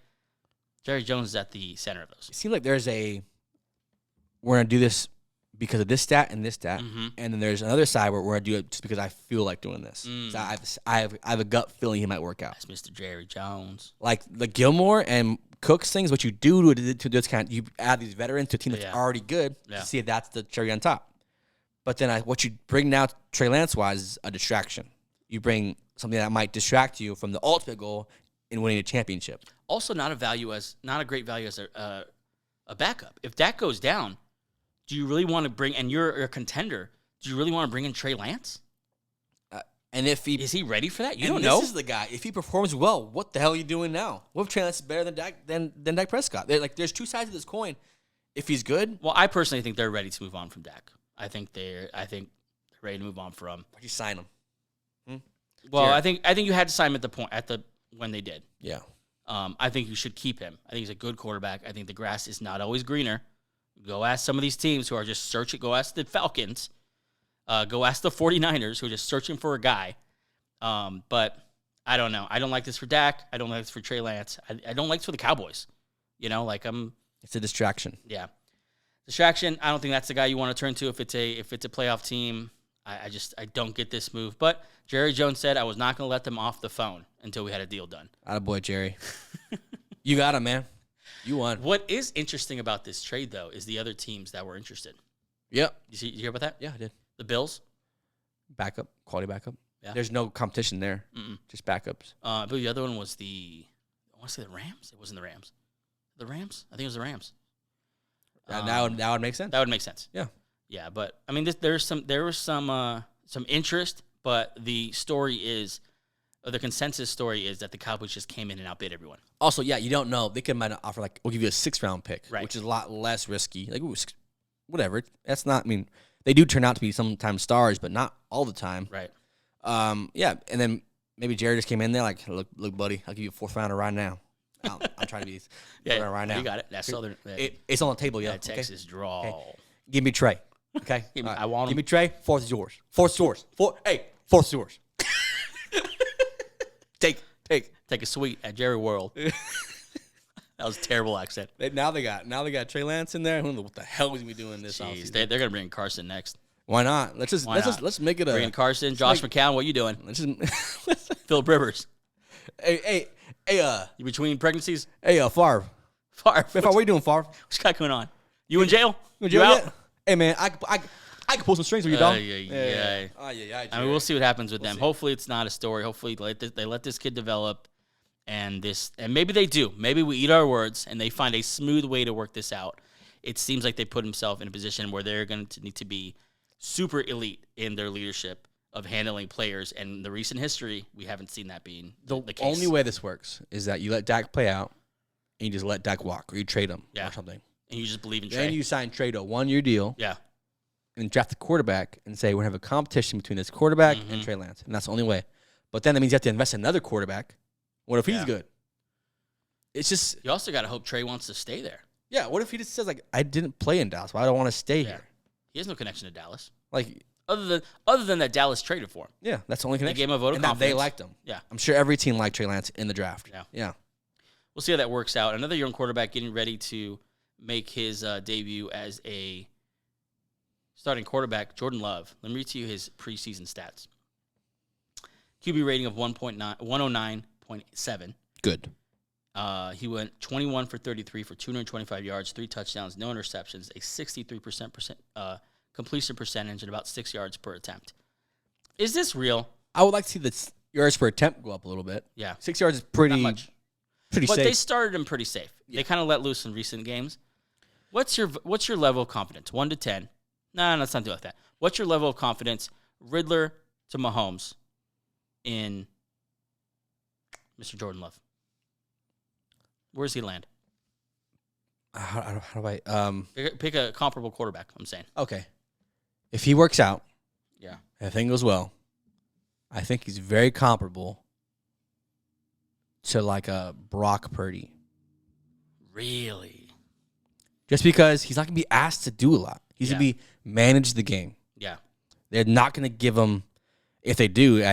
Jerry Jones is at the center of those. It seems like we're going to do this because of this stat and this stat, and then there's another side where we're going to do it just because I feel like doing this. So I have a gut feeling he might work out. That's Mr. Jerry Jones. Like the Gilmore and Cooks things, what you do to this kind of, you add these veterans to a team that's already good to see if that's the cherry on top. But then what you bring now, Trey Lance-wise, is a distraction. You bring something that might distract you from the ultimate goal in winning a championship. Also, not a great value as a backup. If that goes down, do you really want to bring? And you're a contender. Do you really want to bring in Trey Lance? And if is he ready for that? You don't know. know. This is the guy. If he performs well, what the hell are you doing now? What if Trey Lance is better than Dak Prescott? There's two sides of this coin. If he's good, well, I personally think they're ready to move on from Dak. I think they're ready to move on from. Why'd you sign him? Well, Jared. I think you had to sign him when they did. Yeah. I think you should keep him. I think he's a good quarterback. I think the grass is not always greener. Go ask some of these teams who are just searching. Go ask the Falcons. Go ask the 49ers who are just searching for a guy. But I don't know. I don't like this for Dak. I don't like this for Trey Lance. I don't like this for the Cowboys. It's a distraction. Yeah. Distraction. I don't think that's the guy you want to turn to if it's a playoff team. I don't get this move. But Jerry Jones said I was not going to let them off the phone until we had a deal done. Attaboy, Jerry. You got him, man. You won. What is interesting about this trade, though, is the other teams that were interested. Yep. You hear about that? Yeah, I did. The Bills? Backup. Quality backup. Yeah. There's no competition there. Just backups. But the other one was I want to say the Rams? It wasn't the Rams. The Rams? I think it was the Rams. That would make sense. That would make sense. Yeah. Yeah, but I mean, there was some interest, but the consensus story is that the Cowboys just came in and outbid everyone. Also, yeah, you don't know. They might offer we'll give you a 6th-round pick, right, which is a lot less risky. Whatever. That's not. I mean, they do turn out to be sometimes stars, but not all the time. Right. Yeah, and then maybe Jerry just came in there look, buddy, I'll give you a 4th-rounder right now. I'm trying to be right now. You got it. That's Southern. It's on the table, yeah. Texas draw. Okay. Give me Trey. Okay. I want him. Give me Trey. 4th is yours. 4th is yours. 4th is yours. Take a suite at Jerry World. That was a terrible accent. Now they got Trey Lance in there. I don't know what the hell is we doing this offseason. They're gonna bring Carson next. Why not? Let's make it a bring Carson, Josh McCown. What are you doing? Let's Philip Rivers. Hey, Hey, You between pregnancies? Favre. Favre. Favre, what are you doing, Favre? What's got going on? You in jail? You You out? yet? Hey, man, I can pull some strings with you, dog. Yeah. Yeah. I mean, we'll see what happens with them. Hopefully, it's not a story. Hopefully, they let this kid develop, and maybe they do. Maybe we eat our words, and they find a smooth way to work this out. It seems like they put themselves in a position where they're going to need to be super elite in their leadership of handling players. And in the recent history, we haven't seen that being the case. The only way this works is that you let Dak play out, and you just let Dak walk, or you trade him or something. And you just believe in Trey. Then you sign Trey to a 1-year deal. Yeah. And draft the quarterback and say, we're going to have a competition between this quarterback and Trey Lance. And that's the only way. But then that means you have to invest in another quarterback. What if he's good? It's just... You also got to hope Trey wants to stay there. Yeah, what if he just says, like, I didn't play in Dallas. Why do I want to stay here? He has no connection to Dallas. Like... Other than that Dallas traded for him. Yeah, that's the only connection. They gave him a vote of confidence. And they liked him. Yeah. I'm sure every team liked Trey Lance in the draft. Yeah. We'll see how that works out. Another young quarterback getting ready to make his debut as a starting quarterback, Jordan Love. Let me read to you his preseason stats. QB rating of 109.7. Good. He went 21 for 33 for 225 yards, 3 touchdowns, no interceptions, a 63% completion percentage, and about 6 yards per attempt. Is this real? I would like to see the yards per attempt go up a little bit. Yeah. 6 yards is pretty... Not much. Pretty but safe. They started him pretty safe. Yeah. They kind of let loose in recent games. What's your level of confidence? 1 to 10. No, let's not do it like that. What's your level of confidence, Riddler to Mahomes, in Mr. Jordan Love? Where does he land? How do I... Pick a comparable quarterback, I'm saying. Okay. If he works out, yeah, and everything goes well, I think he's very comparable to like a Brock Purdy. Really? Just because he's not going to be asked to do a lot. He's going to be manage the game. Yeah. They're not going to give him, if they do,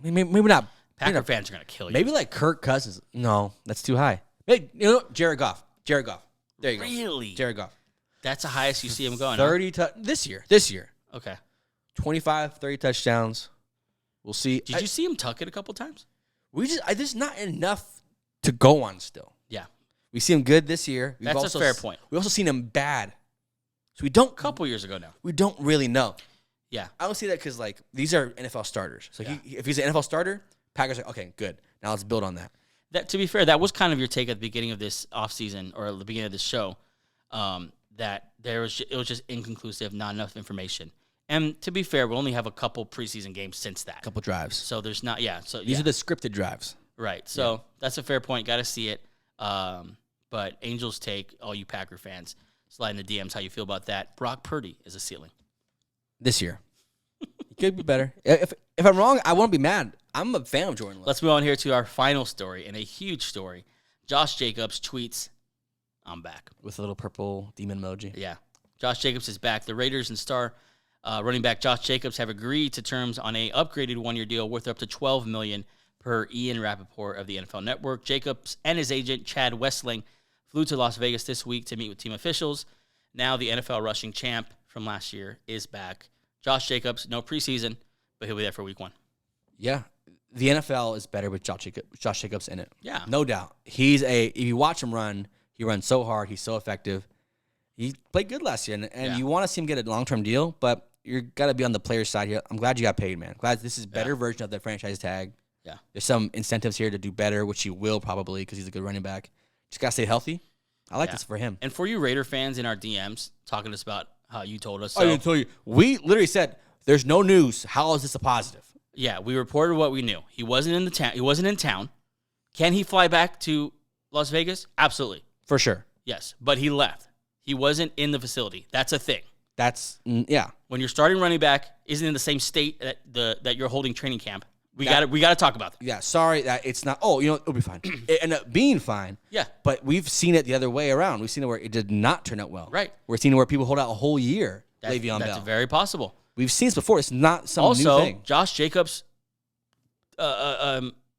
maybe not. Packer fans are going to kill you. Maybe like Kirk Cousins. No, that's too high. Maybe, Jared Goff. There you go. Really? Jared Goff. That's the highest you see him going. 30 this year. Okay. 25, 30 touchdowns. We'll see. Did you see him tuck it a couple times? There's not enough to go on still. Yeah. We see him good this year. That's a fair point. We also seen him bad. So we don't... A couple years ago now. We don't really know. Yeah. I don't see that because, like, these are NFL starters. So if he's an NFL starter, Packers are like, okay, good. Now let's build on that. To be fair, that was kind of your take at the beginning of this offseason or the beginning of this show, that it was just inconclusive, not enough information. And to be fair, we only have a couple preseason games since that. A couple drives. So there's not, So these are the scripted drives. Right. So that's a fair point. Got to see it. But Angels take, all you Packer fans, slide in the DMs how you feel about that. Brock Purdy is a ceiling. This year. He could be better. If I'm wrong, I won't be mad. I'm a fan of Jordan Love. Let's move on here to our final story, and a huge story. Josh Jacobs tweets, I'm back. With a little purple demon emoji. Yeah. Josh Jacobs is back. The Raiders and star running back Josh Jacobs have agreed to terms on a upgraded 1-year deal worth up to $12 million per Ian Rappaport of the NFL Network. Jacobs and his agent, Chad Westling, flew to Las Vegas this week to meet with team officials. Now the NFL rushing champ from last year is back. Josh Jacobs, no preseason, but he'll be there for week 1. Yeah. The NFL is better with Josh Jacobs in it. Yeah. No doubt. If you watch him run, he runs so hard. He's so effective. He played good last year, and you want to see him get a long-term deal, but you got to be on the player's side here. I'm glad you got paid, man. Glad this is a better version of the franchise tag. Yeah. There's some incentives here to do better, which he will probably because he's a good running back. Just got to stay healthy. I like this for him. And for you Raider fans in our DMs, talking to us about how you told us. I didn't tell you. We literally said, there's no news. How is this a positive? Yeah, we reported what we knew. He wasn't in the town. He wasn't in town. Can he fly back to Las Vegas? Absolutely. For sure. Yes, but he left. He wasn't in the facility. That's a thing. Yeah. When your starting running back isn't in the same state that you're holding training camp, we got to talk about that. Yeah, sorry that it's not. Oh, it'll be fine. It ended up being fine. Yeah. But we've seen it the other way around. We've seen it where it did not turn out well. Right. We're seeing it where people hold out a whole year. Le'Veon Bell. That's very possible. We've seen this before. It's not some new thing. Also, Josh Jacobs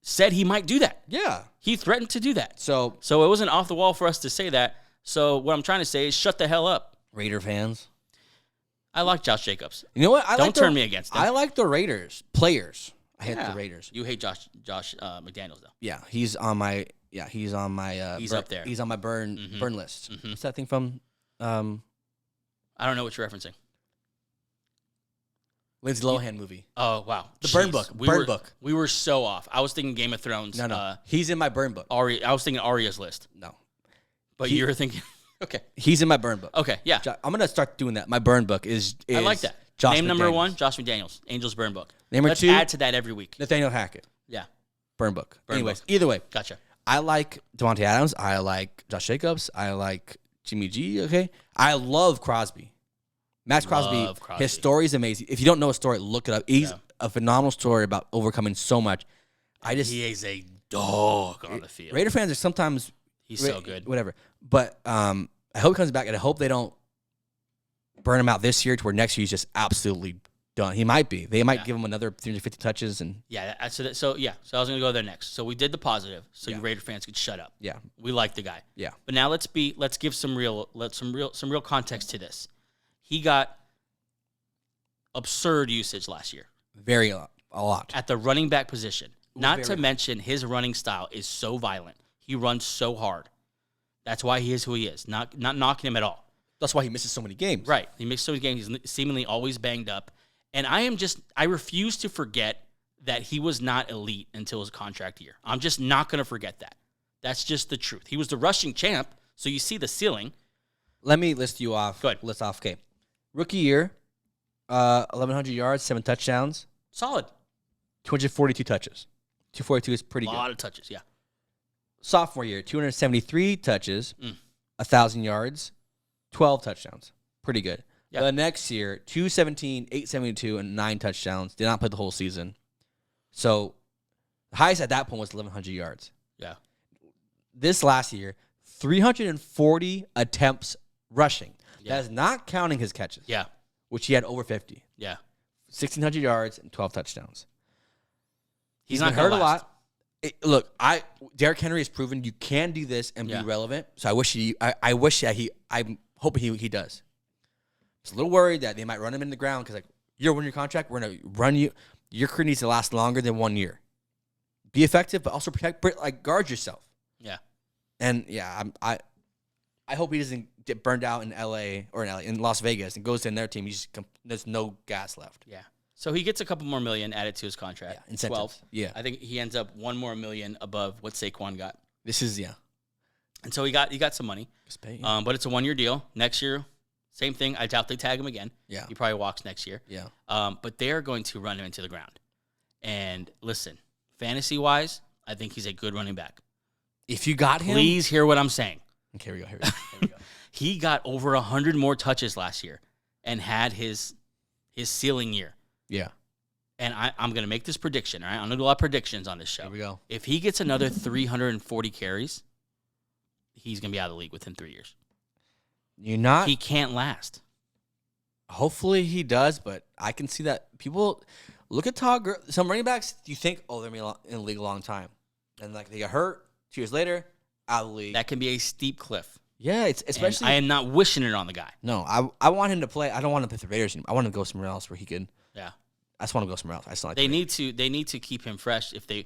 said he might do that. Yeah. He threatened to do that. So it wasn't off the wall for us to say that. So what I'm trying to say is shut the hell up. Raider fans. I like Josh Jacobs. You know what? Don't turn me against him. I like the Raiders players. I hate the Raiders. You hate Josh McDaniels, though. Yeah, he's on my. Yeah, he's on my. He's up there. He's on my burn list. What's that thing from? I don't know what you're referencing. Lindsay Lohan movie. Oh, wow. The Burn Book. Book. We were so off. I was thinking Game of Thrones. No. He's in my Burn Book. I was thinking Arya's list. No. But you were thinking, okay. He's in my Burn Book. Okay, yeah. I'm going to start doing that. My Burn Book is I like that. Josh Name number McDaniels. 1, Josh McDaniels. Angels Burn Book. Number 2. Let's add to that every week. Nathaniel Hackett. Yeah. Burn Book. Burn Anyways, Book. either way. Gotcha. I like Devontae Adams. I like Josh Jacobs. I like Jimmy G, okay? I love Crosby. Max Crosby, his story is amazing. If you don't know his story, look it up. He's a phenomenal story about overcoming so much. He is a dog on the field. Raider fans are sometimes... He's so good. Whatever. But I hope he comes back, and I hope they don't burn him out this year to where next year he's just absolutely done. He might be. They might give him another 350 touches. And yeah, so I was going to go there next. So we did the positive, so you Raider fans could shut up. Yeah. We like the guy. Yeah. But now let's give some real context to this. He got absurd usage last year. A lot. At the running back position. Not to mention his running style is so violent. He runs so hard. That's why he is who he is. Not knocking him at all. That's why he misses so many games. Right. He misses so many games. He's seemingly always banged up. And I refuse to forget that he was not elite until his contract year. I'm just not going to forget that. That's just the truth. He was the rushing champ, so you see the ceiling. Let me list you off. Good. List off. Okay. Rookie year, 1,100 yards, 7 touchdowns. Solid. 242 touches. 242 is pretty good. A lot of touches, yeah. Sophomore year, 273 touches, 1,000 yards, 12 touchdowns. Pretty good. Yeah. The next year, 217, 872, and 9 touchdowns. Did not play the whole season. So, the highest at that point was 1,100 yards. Yeah. This last year, 340 attempts rushing. Yeah. That is not counting his catches. Yeah. Which he had over 50. Yeah. 1,600 yards and 12 touchdowns. He's been not hurt gonna a last. lot. Derrick Henry has proven you can do this and be relevant. So I wish I'm hoping he does. Just a little worried that they might run him in the ground because you're winning your contract. We're gonna run you. Your career needs to last longer than 1 year. Be effective, but also guard yourself. Yeah. And I hope he doesn't get burned out in LA or in Las Vegas and goes to their team. There's no gas left. Yeah. So he gets a couple more million added to his contract. Yeah, incentives. 12. Yeah. I think he ends up $1 more million above what Saquon got. This is And so he got some money. But it's a 1 year deal. Next year, same thing. I doubt they tag him again. Yeah. He probably walks next year. Yeah. But they are going to run him into the ground. And listen, fantasy wise, I think he's a good running back. If you got him, please hear what I'm saying. Okay, here we go. He got over 100 more touches last year and had his ceiling year. Yeah. And I'm going to make this prediction, all right? I'm going to do a lot of predictions on this show. Here we go. If he gets another 340 carries, he's going to be out of the league within 3 years. He can't last. Hopefully he does, but I can see that people look at Todd Gurley. Some running backs, you think, they're going to be in the league a long time. And they get hurt 2 years later, out of the league. That can be a steep cliff. Yeah, it's especially. And I am not wishing it on the guy. No, I want him to play. I don't want him to play the Raiders anymore. I want him to go somewhere else where he can. Yeah. I just want to go somewhere else. I just like they need to keep him fresh. If they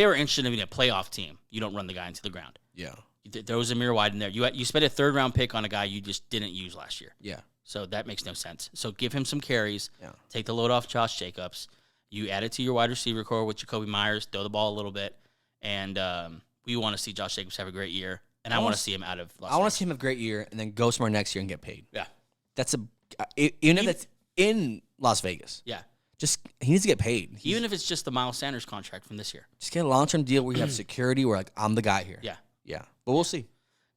were interested in being a playoff team, you don't run the guy into the ground. Yeah. There was a mirror wide in there. You spent a 3rd round pick on a guy you just didn't use last year. Yeah. So that makes no sense. So give him some carries. Yeah. Take the load off Josh Jacobs. You add it to your wide receiver core with Jacoby Myers. Throw the ball a little bit, and we want to see Josh Jacobs have a great year. And I want to see him out of Las Vegas. I want to see him have a great year and then go somewhere next year and get paid. Yeah. That's even if it's in Las Vegas. Yeah. He needs to get paid. Even if it's just the Miles Sanders contract from this year. Just get a long-term deal where you have security where I'm the guy here. Yeah. Yeah. But we'll see.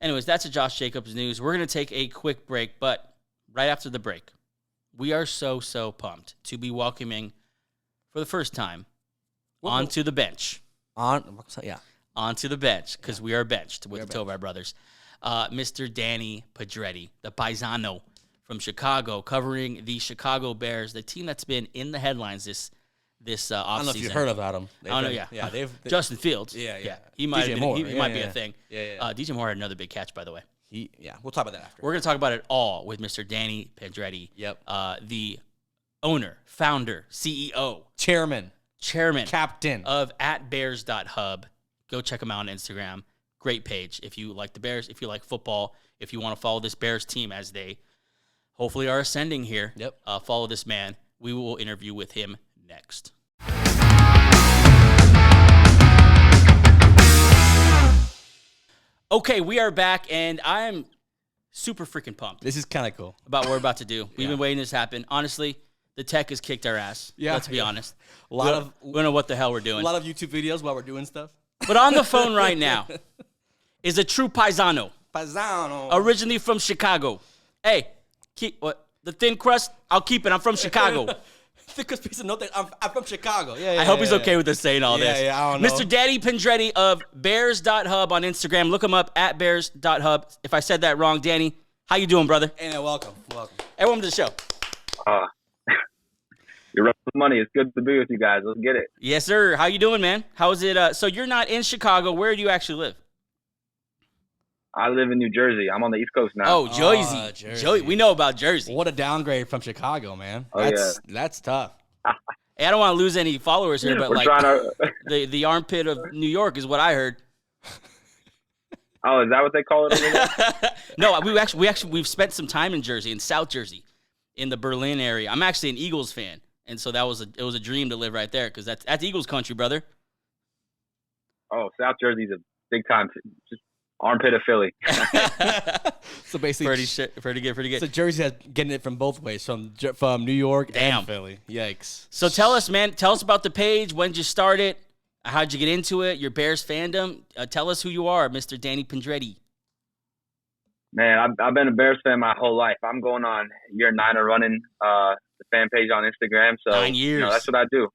Anyways, that's a Josh Jacobs news. We're going to take a quick break, but right after the break, we are so pumped to be welcoming for the first time onto the bench. Onto the bench, because we are benched with the Tovar brothers. Mr. Danny Pedretti, the Paisano from Chicago, covering the Chicago Bears, the team that's been in the headlines this offseason. I don't know if you've heard about them. Yeah. Justin Fields. Yeah. He might DJ be Moore. A thing. Yeah. DJ Moore had another big catch, by the way. We'll talk about that after. We're going to talk about it all with Mr. Danny Pedretti. Yep. The owner, founder, CEO, chairman, captain of @bears.hub. Go check him out on Instagram. Great page. If you like the Bears, if you like football, if you want to follow this Bears team as they hopefully are ascending here, follow this man. We will interview with him next. Okay, we are back, and I am super freaking pumped. This is kind of cool about what we're about to do. We've been waiting this to happen. Honestly, the tech has kicked our ass. Let's be honest. We don't know what the hell we're doing. A lot of YouTube videos while we're doing stuff. But on the phone right now is a true paisano. Paisano. Originally from Chicago. Hey, keep what? The thin crust? I'll keep it. I'm from Chicago. Thick crust piece of nothing. I'm from Chicago. I hope he's okay with us saying all this. I don't know. Mr. Danny Pedretti of Bears.hub on Instagram. Look him up @Bears.hub. If I said that wrong, Danny, how you doing, brother? Hey, welcome. Hey, welcome to the show. You're up with money. It's good to be with you guys. Let's get it. Yes, sir. How you doing, man? How is it? So you're not in Chicago. Where do you actually live? I live in New Jersey. I'm on the East Coast now. Oh, Jersey. We know about Jersey. What a downgrade from Chicago, man. Oh, That's tough. Hey, I don't want to lose any followers here, but the armpit of New York is what I heard. Oh, is that what they call it over there? No, we've spent some time in Jersey, in South Jersey, in the Berlin area. I'm actually an Eagles fan, and so it was a dream to live right there because that's Eagles country, brother. Oh, South Jersey's a big time, just armpit of Philly. So basically, pretty good. So Jersey has getting it from both ways, from New York and Philly. Yikes. So tell us, man. Tell us about the page. When did you start it? How'd you get into it? Your Bears fandom. Tell us who you are, Mr. Danny Pedretti. Man, I've been a Bears fan my whole life. I'm going on year 9 of running the fan page on Instagram. So 9 years. That's what I do.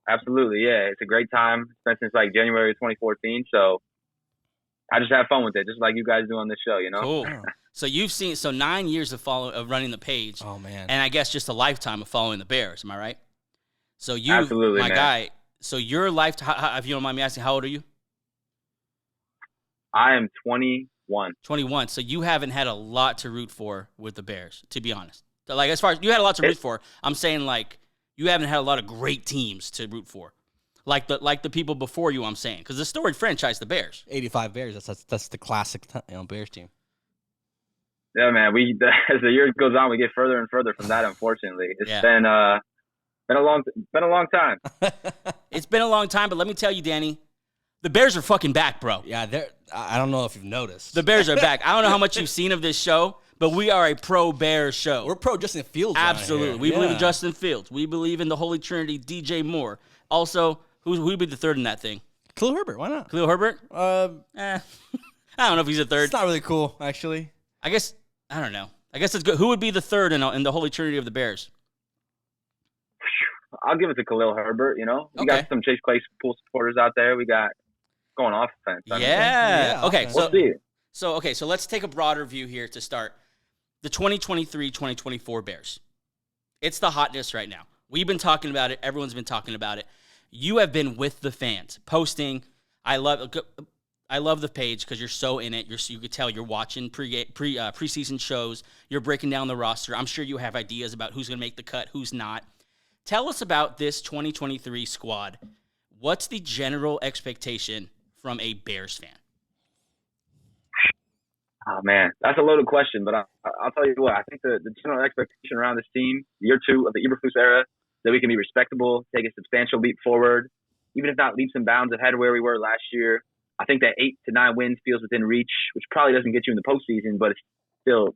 Absolutely, yeah. It's a great time. It's been since like January 2014. So I just have fun with it, just like you guys do on this show, you know? Cool. So you've seen 9 years of running the page. Oh, man. And I guess just a lifetime of following the Bears. Am I right? So you, absolutely, my man. guy. So your lifetime, if you don't mind me asking, how old are you? I am 21. 21. So you haven't had a lot to root for with the Bears, to be honest. So like, as far as you had a lot to root for, I'm saying like you haven't had a lot of great teams to root for, like the people before you. I'm saying because the storied franchise, the Bears, 85 Bears. That's the classic Bears team. Yeah, man. As the year goes on, we get further and further from that. Unfortunately, it's been a long time. It's been a long time, but let me tell you, Danny, the Bears are fucking back, bro. Yeah, I don't know if you've noticed. The Bears are back. I don't know how much you've seen of this show, but we are a pro-Bears show. We're pro-Justin Fields. Absolutely. We believe in Justin Fields. We believe in the Holy Trinity, DJ Moore. Also, who'd be the third in that thing? Khalil Herbert. Why not? Khalil Herbert? I don't know if he's a third. It's not really cool, actually. I guess, I don't know. I guess it's good. Who would be the third in the Holy Trinity of the Bears? I'll give it to Khalil Herbert, you know. We got some Chase Claypool supporters out there. We got going offense. Yeah. Okay. We'll see. So let's take a broader view here to start. The 2023-2024 Bears. It's the hotness right now. We've been talking about it. Everyone's been talking about it. You have been with the fans, posting. I love the page because you're so in it. You could tell you're watching preseason shows. You're breaking down the roster. I'm sure you have ideas about who's going to make the cut, who's not. Tell us about this 2023 squad. What's the general expectation from a Bears fan? Oh, man, that's a loaded question, but I'll tell you what. I think the general expectation around this team, year 2 of the Eberflus era, that we can be respectable, take a substantial leap forward, even if not leaps and bounds ahead of where we were last year. I think that 8 to 9 wins feels within reach, which probably doesn't get you in the postseason, but it's still,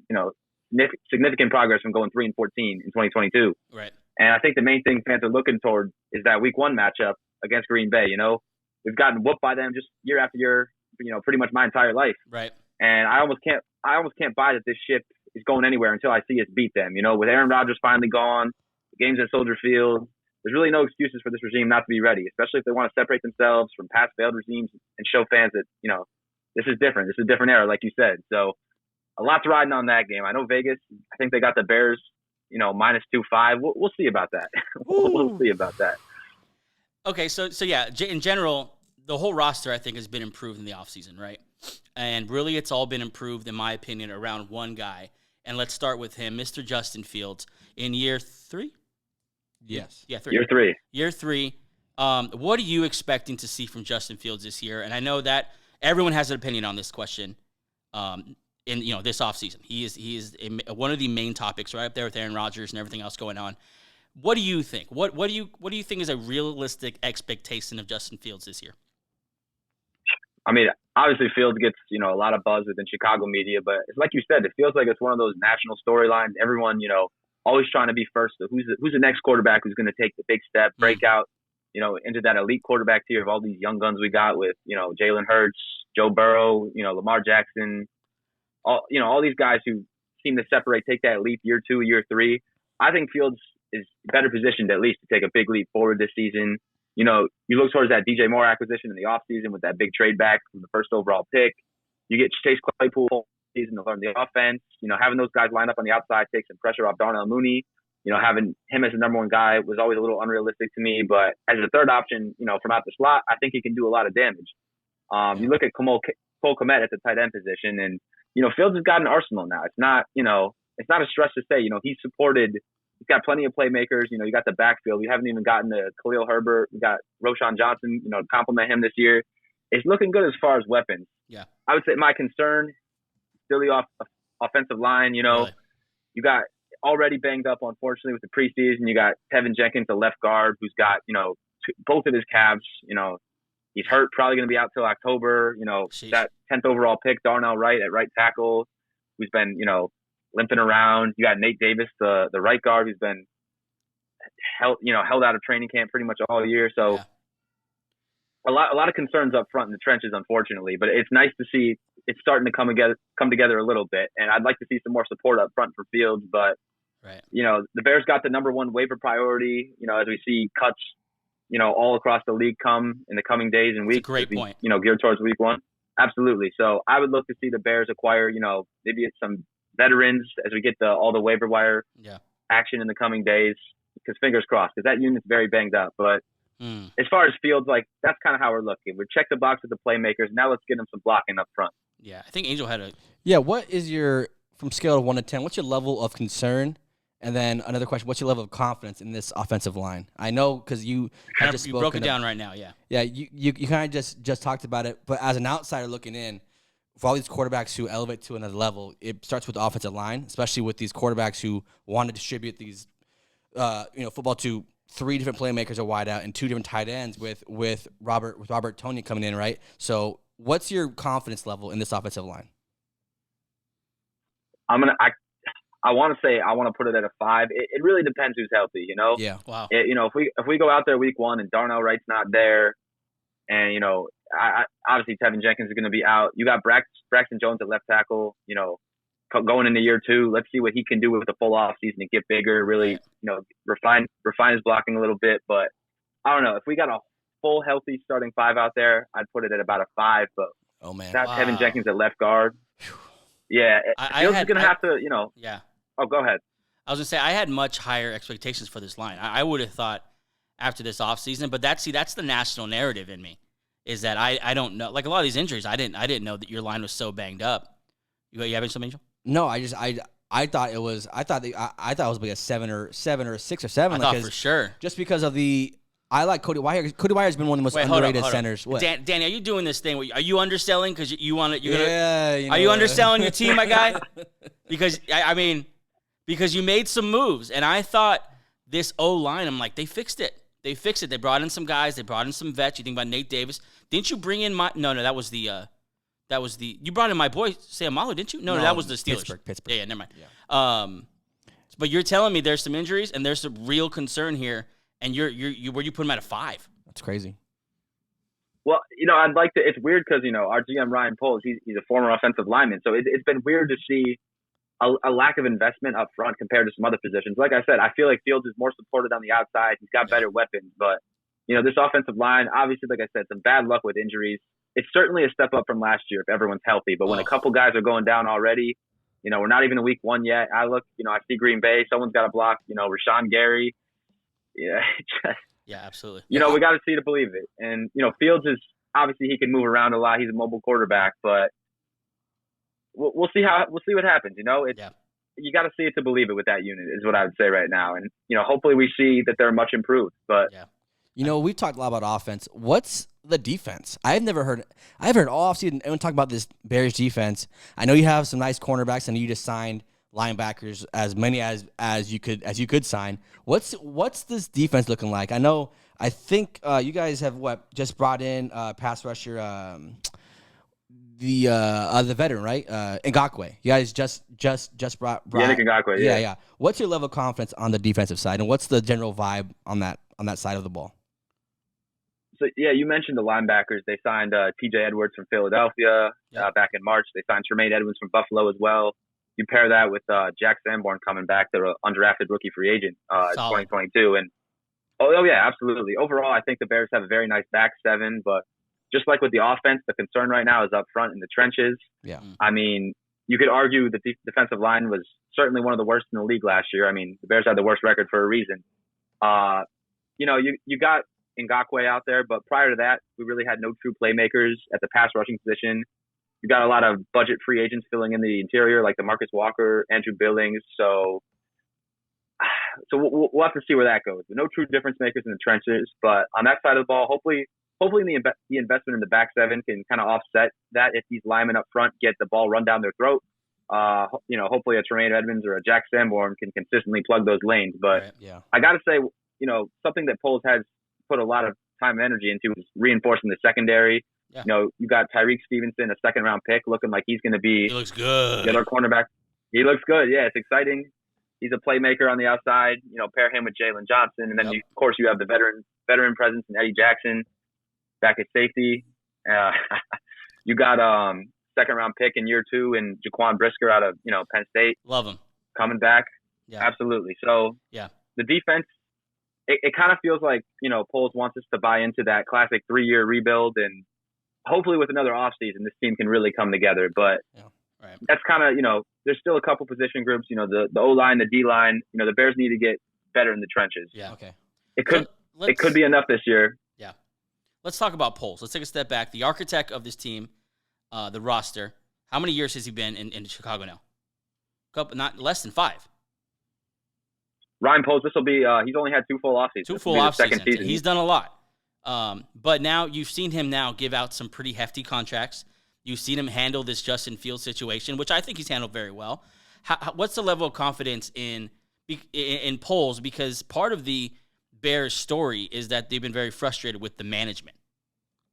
significant progress from going 3-14 in 2022. Right. And I think the main thing fans are looking toward is that Week 1 matchup against Green Bay. We've gotten whooped by them just year after year, pretty much my entire life. Right. And I almost can't buy that this ship is going anywhere until I see us beat them. With Aaron Rodgers finally gone, the games at Soldier Field, there's really no excuses for this regime not to be ready, especially if they want to separate themselves from past failed regimes and show fans that, this is different. This is a different era, like you said. So a lot's riding on that game. I know Vegas, I think they got the Bears, minus 2.5. We'll see about that. We'll see about that. Okay, so yeah, in general, the whole roster, I think, has been improved in the offseason, right? And really, it's all been improved, in my opinion, around one guy. And let's start with him, Mr. Justin Fields. In year 3? Yes. Yeah, 3. Year 3. Year 3. What are you expecting to see from Justin Fields this year? And I know that everyone has an opinion on this question. In this offseason, he is one of the main topics right up there with Aaron Rodgers and everything else going on. What do you think? What do you think is a realistic expectation of Justin Fields this year? I mean, obviously Fields gets, a lot of buzz within Chicago media, but it's like you said, it feels like it's one of those national storylines. Everyone, always trying to be first. So who's the next quarterback who's going to take the big step, break out, into that elite quarterback tier of all these young guns we got with, Jalen Hurts, Joe Burrow, Lamar Jackson, all these guys who seem to separate, take that leap year 2, year 3. I think Fields is better positioned at least to take a big leap forward this season. You look towards that DJ Moore acquisition in the offseason with that big trade back from the first overall pick. You get Chase Claypool season to learn the offense. Having those guys line up on the outside takes some pressure off Darnell Mooney. Having him as the number one guy was always a little unrealistic to me. But as a third option, from out the slot, I think he can do a lot of damage. You look at Cole Kmet at the tight end position, and Fields has got an arsenal now. It's not a stretch to say, he's got plenty of playmakers. You got the backfield. We haven't even gotten to Khalil Herbert. We got Roshan Johnson, to compliment him this year. It's looking good as far as weapons. Yeah. I would say my concern, still the offensive line, Really? You got already banged up, unfortunately, with the preseason. You got Tevin Jenkins, the left guard, who's got, both of his calves, he's hurt, probably going to be out till October. Sheesh. That 10th overall pick, Darnell Wright at right tackle, who's been, limping around. You got Nate Davis, the right guard, who's been held out of training camp pretty much all year. So a lot of concerns up front in the trenches, unfortunately. But it's nice to see it's starting to come together a little bit. And I'd like to see some more support up front for Fields. But the Bears got the number one waiver priority. As we see cuts, all across the league come in the coming days and weeks. That's a great point. Geared towards week 1. Absolutely. So I would look to see the Bears acquire, maybe it's some veterans as we get all the waiver wire action in the coming days, because fingers crossed, because that unit's very banged up. But as far as Fields, that's kind of how we're looking. We check the box with the playmakers. Now let's get them some blocking up front. Yeah, I think Angel had a... Yeah, what is your, from scale of 1 to 10, what's your level of concern? And then another question, what's your level of confidence in this offensive line? I know because you had just spoken. You broke it down right now, yeah. Yeah, you kind of just talked about it, but as an outsider looking in, for all these quarterbacks who elevate to another level, it starts with the offensive line, especially with these quarterbacks who want to distribute these, football to 3 different playmakers are wide out and 2 different tight ends with Robert Tonyan coming in, right? So what's your confidence level in this offensive line? I want to put it at a 5. It really depends who's healthy, Yeah. Wow. If we go out there week 1 and Darnell Wright's not there, and obviously Tevin Jenkins is going to be out. You got Braxton Jones at left tackle. Going into year 2, let's see what he can do with the full off season to get bigger. Really, refine his blocking a little bit. But I don't know if we got a full healthy starting 5 out there, I'd put it at about a 5. But not Tevin Jenkins at left guard. Yeah, Fields is going to have to. Yeah. Oh, go ahead. I was going to say I had much higher expectations for this line. I would have thought after this offseason, but that's the national narrative in me, is that I don't know. Like a lot of these injuries, I didn't know that your line was so banged up. You having some, Angel? No, I thought it was like a 7 or 6 or 7. I thought for sure. Just because of I like Cody Whitehair. Cody Whitehair's been one of the most underrated centers. What? Danny, are you doing this thing? Are you underselling because you want to? Yeah. Are you underselling your team, my guy? Because because you made some moves, and I thought this O-line, I'm like, they fixed it. They brought in some guys. They brought in some vets. You think about Nate Davis. Didn't you bring in No, that was the you brought in my boy Sam Malo, didn't you? No, that was the Steelers. Pittsburgh. Yeah, never mind. Yeah. But you're telling me there's some injuries and there's some real concern here, and you're where you put him at a 5. That's crazy. Well, I'd like to. It's weird because our GM Ryan Poles, he's a former offensive lineman, so it's been weird to see a lack of investment up front compared to some other positions. Like I said, I feel like Fields is more supported on the outside. He's got better weapons, but this offensive line, obviously, like I said, some bad luck with injuries. It's certainly a step up from last year if everyone's healthy. But when a couple guys are going down already, we're not even in week 1 yet. I look, I see Green Bay. Someone's got to block, Rashawn Gary. Yeah, yeah, absolutely. We got to see to believe it. And Fields is obviously he can move around a lot. He's a mobile quarterback, but we'll see what happens. You got to see it to believe it with that unit is what I would say right now. And hopefully we see that they're much improved. But You know, we've talked a lot about offense. What's the defense? I've heard all offseason everyone talk about this Bears defense. I know you have some nice cornerbacks. I know you just signed linebackers, as many as you could sign. What's this defense looking like? I think you guys have just brought in pass rusher the veteran, right? Ngakoue. You guys just brought Nick Ngakoue. Yeah. What's your level of confidence on the defensive side, and what's the general vibe on that side of the ball? So, yeah, you mentioned the linebackers. They signed T.J. Edwards from Philadelphia back in March. They signed Tremaine Edmonds from Buffalo as well. You pair that with Jack Sanborn coming back, the undrafted rookie free agent in 2022. And, yeah, absolutely. Overall, I think the Bears have a very nice back seven, but just like with the offense, the concern right now is up front in the trenches. Yeah. I mean, you could argue the defensive line was certainly one of the worst in the league last year. I mean, the Bears had the worst record for a reason. You got Ngakoue out there, but prior to that, we really had no true playmakers at the pass rushing position. You got a lot of budget free agents filling in the interior, like DeMarcus Walker, Andrew Billings. So we'll have to see where that goes. No true difference makers in the trenches, but on that side of the ball, hopefully the investment in the back seven can kind of offset that if these linemen up front get the ball run down their throat. Hopefully a Tremaine Edmonds or a Jack Sanborn can consistently plug those lanes. But I got to say, something that Poles has put a lot of time and energy into is reinforcing the secondary. Yeah. You got Tyreek Stevenson, a second-round pick, looking like he's going to be he looks good. The other cornerback. He looks good. Yeah, it's exciting. He's a playmaker on the outside. Pair him with Jalen Johnson, and then of course you have the veteran presence in Eddie Jackson back at safety. You got second-round pick in year 2 and Jaquan Brisker out of Penn State. Love him coming back. Yeah, absolutely. So the defense. It kind of feels like, Poles wants us to buy into that classic 3-year rebuild, and hopefully with another offseason, this team can really come together. But that's kind of, there's still a couple position groups, the O-line, the D-line, the Bears need to get better in the trenches. Yeah. Okay. It could be enough this year. Yeah. Let's talk about Poles. Let's take a step back. The architect of this team, the roster, how many years has he been in Chicago now? Not less than 5. Ryan Poles, this will be, he's only had 2 full off seasons. 2 full off seasons. He's done a lot. But now you've seen him now give out some pretty hefty contracts. You've seen him handle this Justin Fields situation, which I think he's handled very well. What's the level of confidence in Poles? Because part of the Bears story is that they've been very frustrated with the management,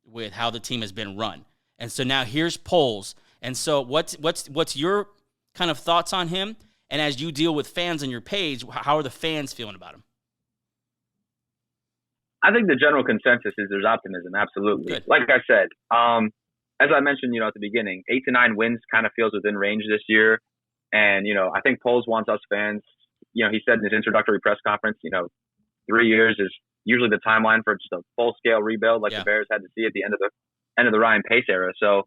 with how the team has been run. And so now here's Poles. And so what's your kind of thoughts on him? And as you deal with fans on your page, how are the fans feeling about him? I think the general consensus is there's optimism, absolutely. Good. Like I said, as I mentioned, at the beginning, 8 to 9 wins kind of feels within range this year. And, I think Poles wants us fans, he said in his introductory press conference, 3 years is usually the timeline for just a full-scale rebuild like the Bears had to see at the end of the Ryan Pace era. So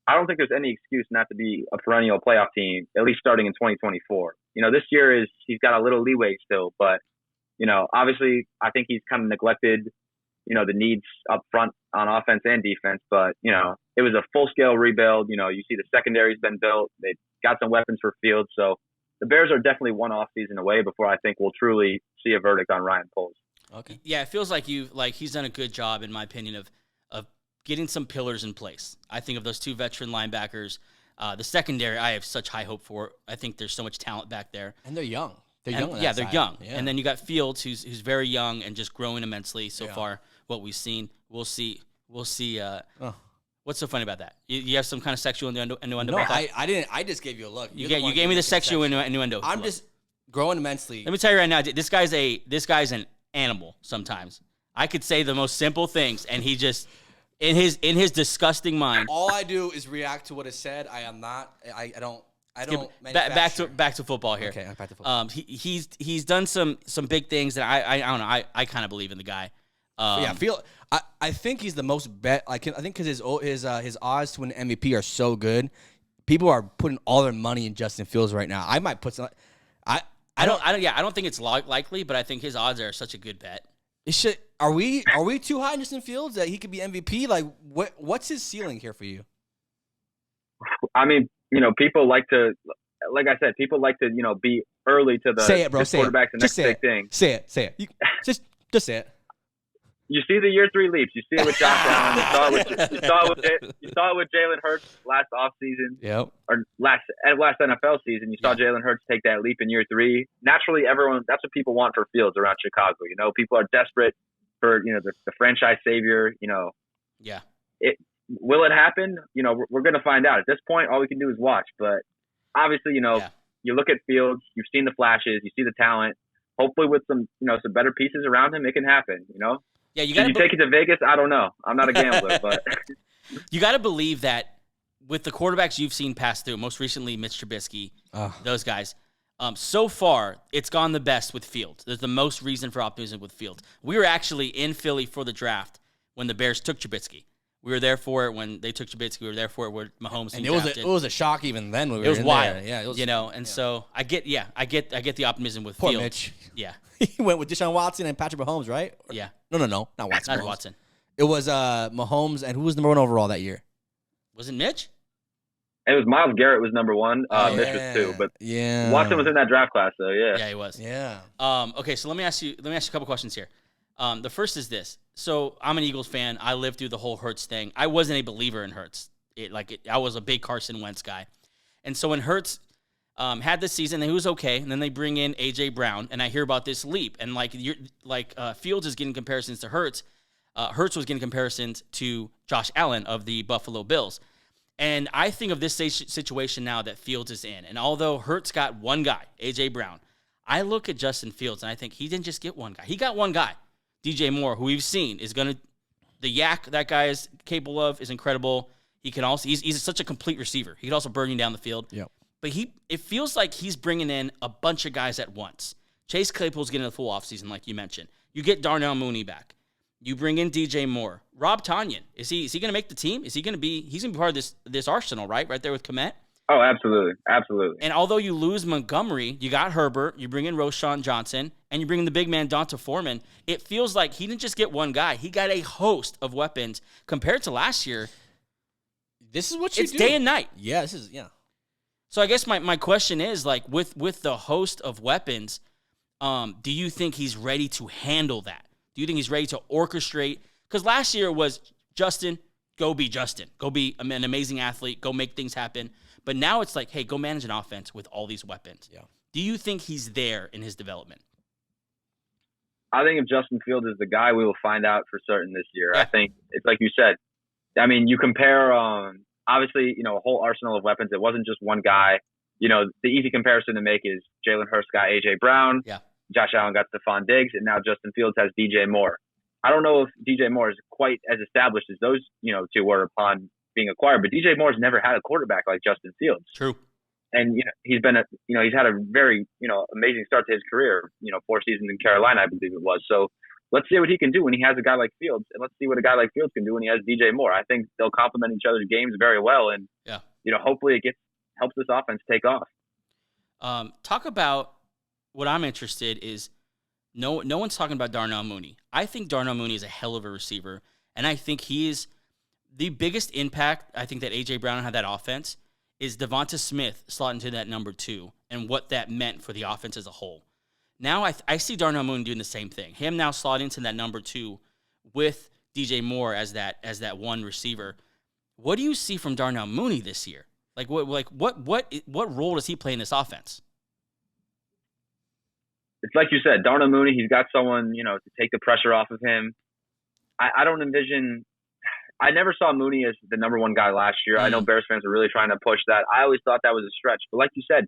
I don't think there's any excuse not to be a perennial playoff team, at least starting in 2024. This year he's got a little leeway still, but, obviously I think he's kind of neglected, the needs up front on offense and defense, but, it was a full-scale rebuild. You see the secondary's been built. They've got some weapons for Fields. So the Bears are definitely one off season away before I think we'll truly see a verdict on Ryan Poles. Okay. Yeah, it feels like he's done a good job, in my opinion, of getting some pillars in place. I think of those 2 veteran linebackers. The secondary, I have such high hope for. I think there's so much talent back there. And they're young. They're young. They're young. Yeah. And then you got Fields, who's very young and just growing immensely so far. What we've seen, we'll see. What's so funny about that? You have some kind of sexual innuendo about that? I didn't. I just gave you a look. You gave me the sexual innuendo. I'm just growing immensely. Let me tell you right now, this guy's an animal. Sometimes I could say the most simple things, and he just. In his disgusting mind, all I do is react to what is said. I am not. I don't. Back to football here. Okay, back to football. He's done some big things that I don't know. I kind of believe in the guy. I think he's the most bet. I think because his odds to win MVP are so good. People are putting all their money in Justin Fields right now. I might put some. I don't think it's likely, but I think his odds are such a good bet. Are we too high in Justin Fields that he could be MVP? Like, what's his ceiling here for you? I mean, people like to, like I said, be early to the say it, bro. Say quarterback's it. the next big thing. Say it. Just say it. You see the year 3 leaps. You see it with Josh Allen. You saw it with Jalen Hurts last offseason. Yep. Or last NFL season. You saw Jalen Hurts take that leap in year 3. Naturally, that's what people want for Fields around Chicago. You know, people are desperate for, you know, the franchise savior. You know. Yeah. Will it happen? You know, we're going to find out. At this point, all we can do is watch. But obviously, you know, you look at Fields. You've seen the flashes. You see the talent. Hopefully, with some better pieces around him, it can happen. You know. Yeah, you got to take it to Vegas. I don't know. I'm not a gambler, but you got to believe that with the quarterbacks you've seen pass through, most recently Mitch Trubisky, those guys. So far, it's gone the best with Fields. There's the most reason for optimism with Fields. We were actually in Philly for the draft when the Bears took Trubisky. We were there for it when they took Trubisky. We were there for it when Mahomes and it was a shock even then. When we it was wild. There. Yeah, it was, you know. And so I get the optimism with Poor Fields. Mitch. Yeah, he went with Deshaun Watson and Patrick Mahomes, right? Yeah. No, not Watson. Not Watson. It was Mahomes, and who was number 1 overall that year? Was it Mitch? It was Myles Garrett was number 1. Mitch was 2, but Watson was in that draft class, so yeah. Yeah, he was. Yeah. Okay, so let me ask you a couple questions here. The first is this. So I'm an Eagles fan. I lived through the whole Hurts thing. I wasn't a believer in Hurts. I was a big Carson Wentz guy. And so when Hurts had this season, and he was okay, and then they bring in A.J. Brown, and I hear about this leap. And Fields is getting comparisons to Hurts. Hurts was getting comparisons to Josh Allen of the Buffalo Bills. And I think of this situation now that Fields is in. And although Hurts got one guy, A.J. Brown, I look at Justin Fields, and I think he didn't just get one guy. He got one guy. DJ Moore, who we've seen, is going to – the yak that guy is capable of is incredible. He can also – he's such a complete receiver. He can also burn you down the field. Yep. But it feels like he's bringing in a bunch of guys at once. Chase Claypool's getting a full offseason, like you mentioned. You get Darnell Mooney back. You bring in DJ Moore. Rob Tonyan, is he going to make the team? He's going to be part of this arsenal, right? Right there with Kmet? Oh, absolutely. Absolutely. And although you lose Montgomery, you got Herbert, you bring in Roshan Johnson, and you bring in the big man Donta Foreman. It feels like he didn't just get one guy. He got a host of weapons compared to last year. This is what you do. It's day and night. Yeah, So I guess my question is, like, with the host of weapons, do you think he's ready to handle that? Do you think he's ready to orchestrate? Because last year was Justin, go be Justin. Go be an amazing athlete. Go make things happen. But now it's like, hey, go manage an offense with all these weapons. Yeah. Do you think he's there in his development? I think if Justin Fields is the guy, we will find out for certain this year. Yeah. I think it's like you said. I mean, you compare, obviously, you know, a whole arsenal of weapons. It wasn't just one guy. You know, the easy comparison to make is Jalen Hurts got A.J. Brown. Yeah. Josh Allen got Stephon Diggs, and now Justin Fields has DJ Moore. I don't know if DJ Moore is quite as established as those, you know, two were upon being acquired, but DJ Moore's never had a quarterback like Justin Fields. True. And, you know, he's had a very, you know, amazing start to his career, you know, 4 seasons in Carolina, I believe it was. So let's see what he can do when he has a guy like Fields, and let's see what a guy like Fields can do when he has DJ Moore. I think they'll complement each other's games very well, and, you know, hopefully it helps this offense take off. Talk about what I'm interested is no one's talking about Darnell Mooney. I think Darnell Mooney is a hell of a receiver, and I think he is the biggest impact I think that A.J. Brown had that offense is Devonta Smith slotting into that number 2 and what that meant for the offense as a whole. Now I see Darnell Mooney doing the same thing. Him now slotting into that number 2 with DJ Moore as that one receiver. What do you see from Darnell Mooney this year? What role does he play in this offense? It's like you said, Darnell Mooney, he's got someone, you know, to take the pressure off of him. I don't envision – I never saw Mooney as the number 1 guy last year. I know Bears fans are really trying to push that. I always thought that was a stretch. But like you said,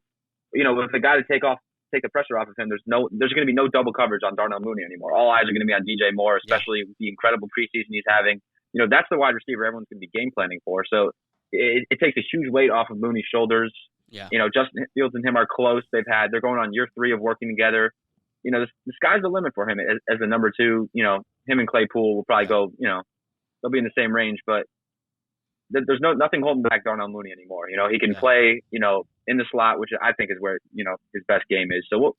you know, with the guy to take the pressure off of him, there's going to be no double coverage on Darnell Mooney anymore. All eyes are going to be on DJ Moore, especially with the incredible preseason he's having. You know, that's the wide receiver everyone's going to be game planning for. So it takes a huge weight off of Mooney's shoulders. Yeah. You know, Justin Fields and him are close. They're going on year 3 of working together. You know, the sky's the limit for him as a number 2. You know, him and Claypool will probably go, you know, they'll be in the same range, but there's nothing holding back Darnell Mooney anymore. You know, he can play, you know, in the slot, which I think is where, you know, his best game is. So we'll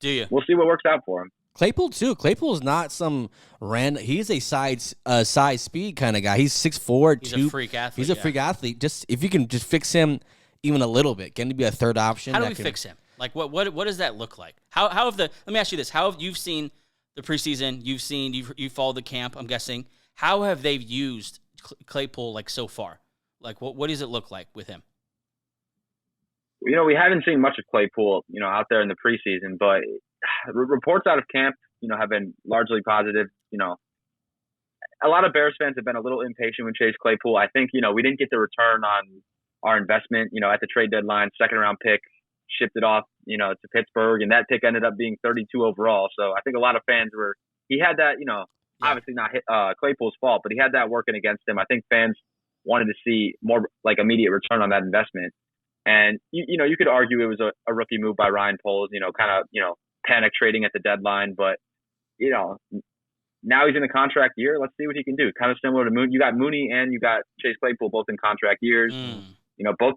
see what works out for him. Claypool too. Claypool is not some random. He's a size speed kind of guy. He's 6'4". He's a freak athlete. He's a freak athlete. Just if you can just fix him even a little bit, get him to be a third option. How do we fix him? Like what does that look like? Let me ask you this: how have you seen the preseason? You've followed the camp. I'm guessing. How have they used Claypool like so far? Like, what does it look like with him? You know, we haven't seen much of Claypool, you know, out there in the preseason, but reports out of camp, you know, have been largely positive. You know, a lot of Bears fans have been a little impatient with Chase Claypool. I think, you know, we didn't get the return on our investment, you know, at the trade deadline, second-round pick, shipped it off, you know, to Pittsburgh, and that pick ended up being 32 overall. So I think a lot of fans he had that, you know, obviously not Claypool's fault, but he had that working against him. I think fans wanted to see more like immediate return on that investment. And, you know, you could argue it was a rookie move by Ryan Poles, you know, kind of, you know, panic trading at the deadline. But, you know, now he's in a contract year. Let's see what he can do. Kind of similar to Mooney. You got Mooney and you got Chase Claypool both in contract years. You know, both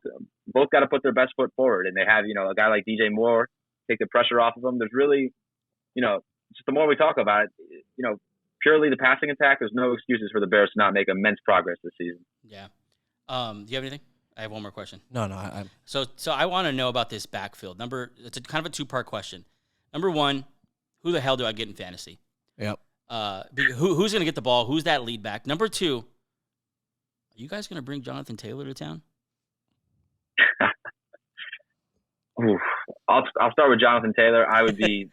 got to put their best foot forward. And they have, you know, a guy like DJ Moore take the pressure off of them. There's really, you know, just the more we talk about it, you know, purely the passing attack, there's no excuses for the Bears to not make immense progress this season. Yeah. Do you have anything? I have one more question. No. So I want to know about this backfield. It's a kind of a two-part question. Number one, who the hell do I get in fantasy? Yep. Who's going to get the ball? Who's that lead back? Number two, are you guys going to bring Jonathan Taylor to town? I'll start with Jonathan Taylor. I would be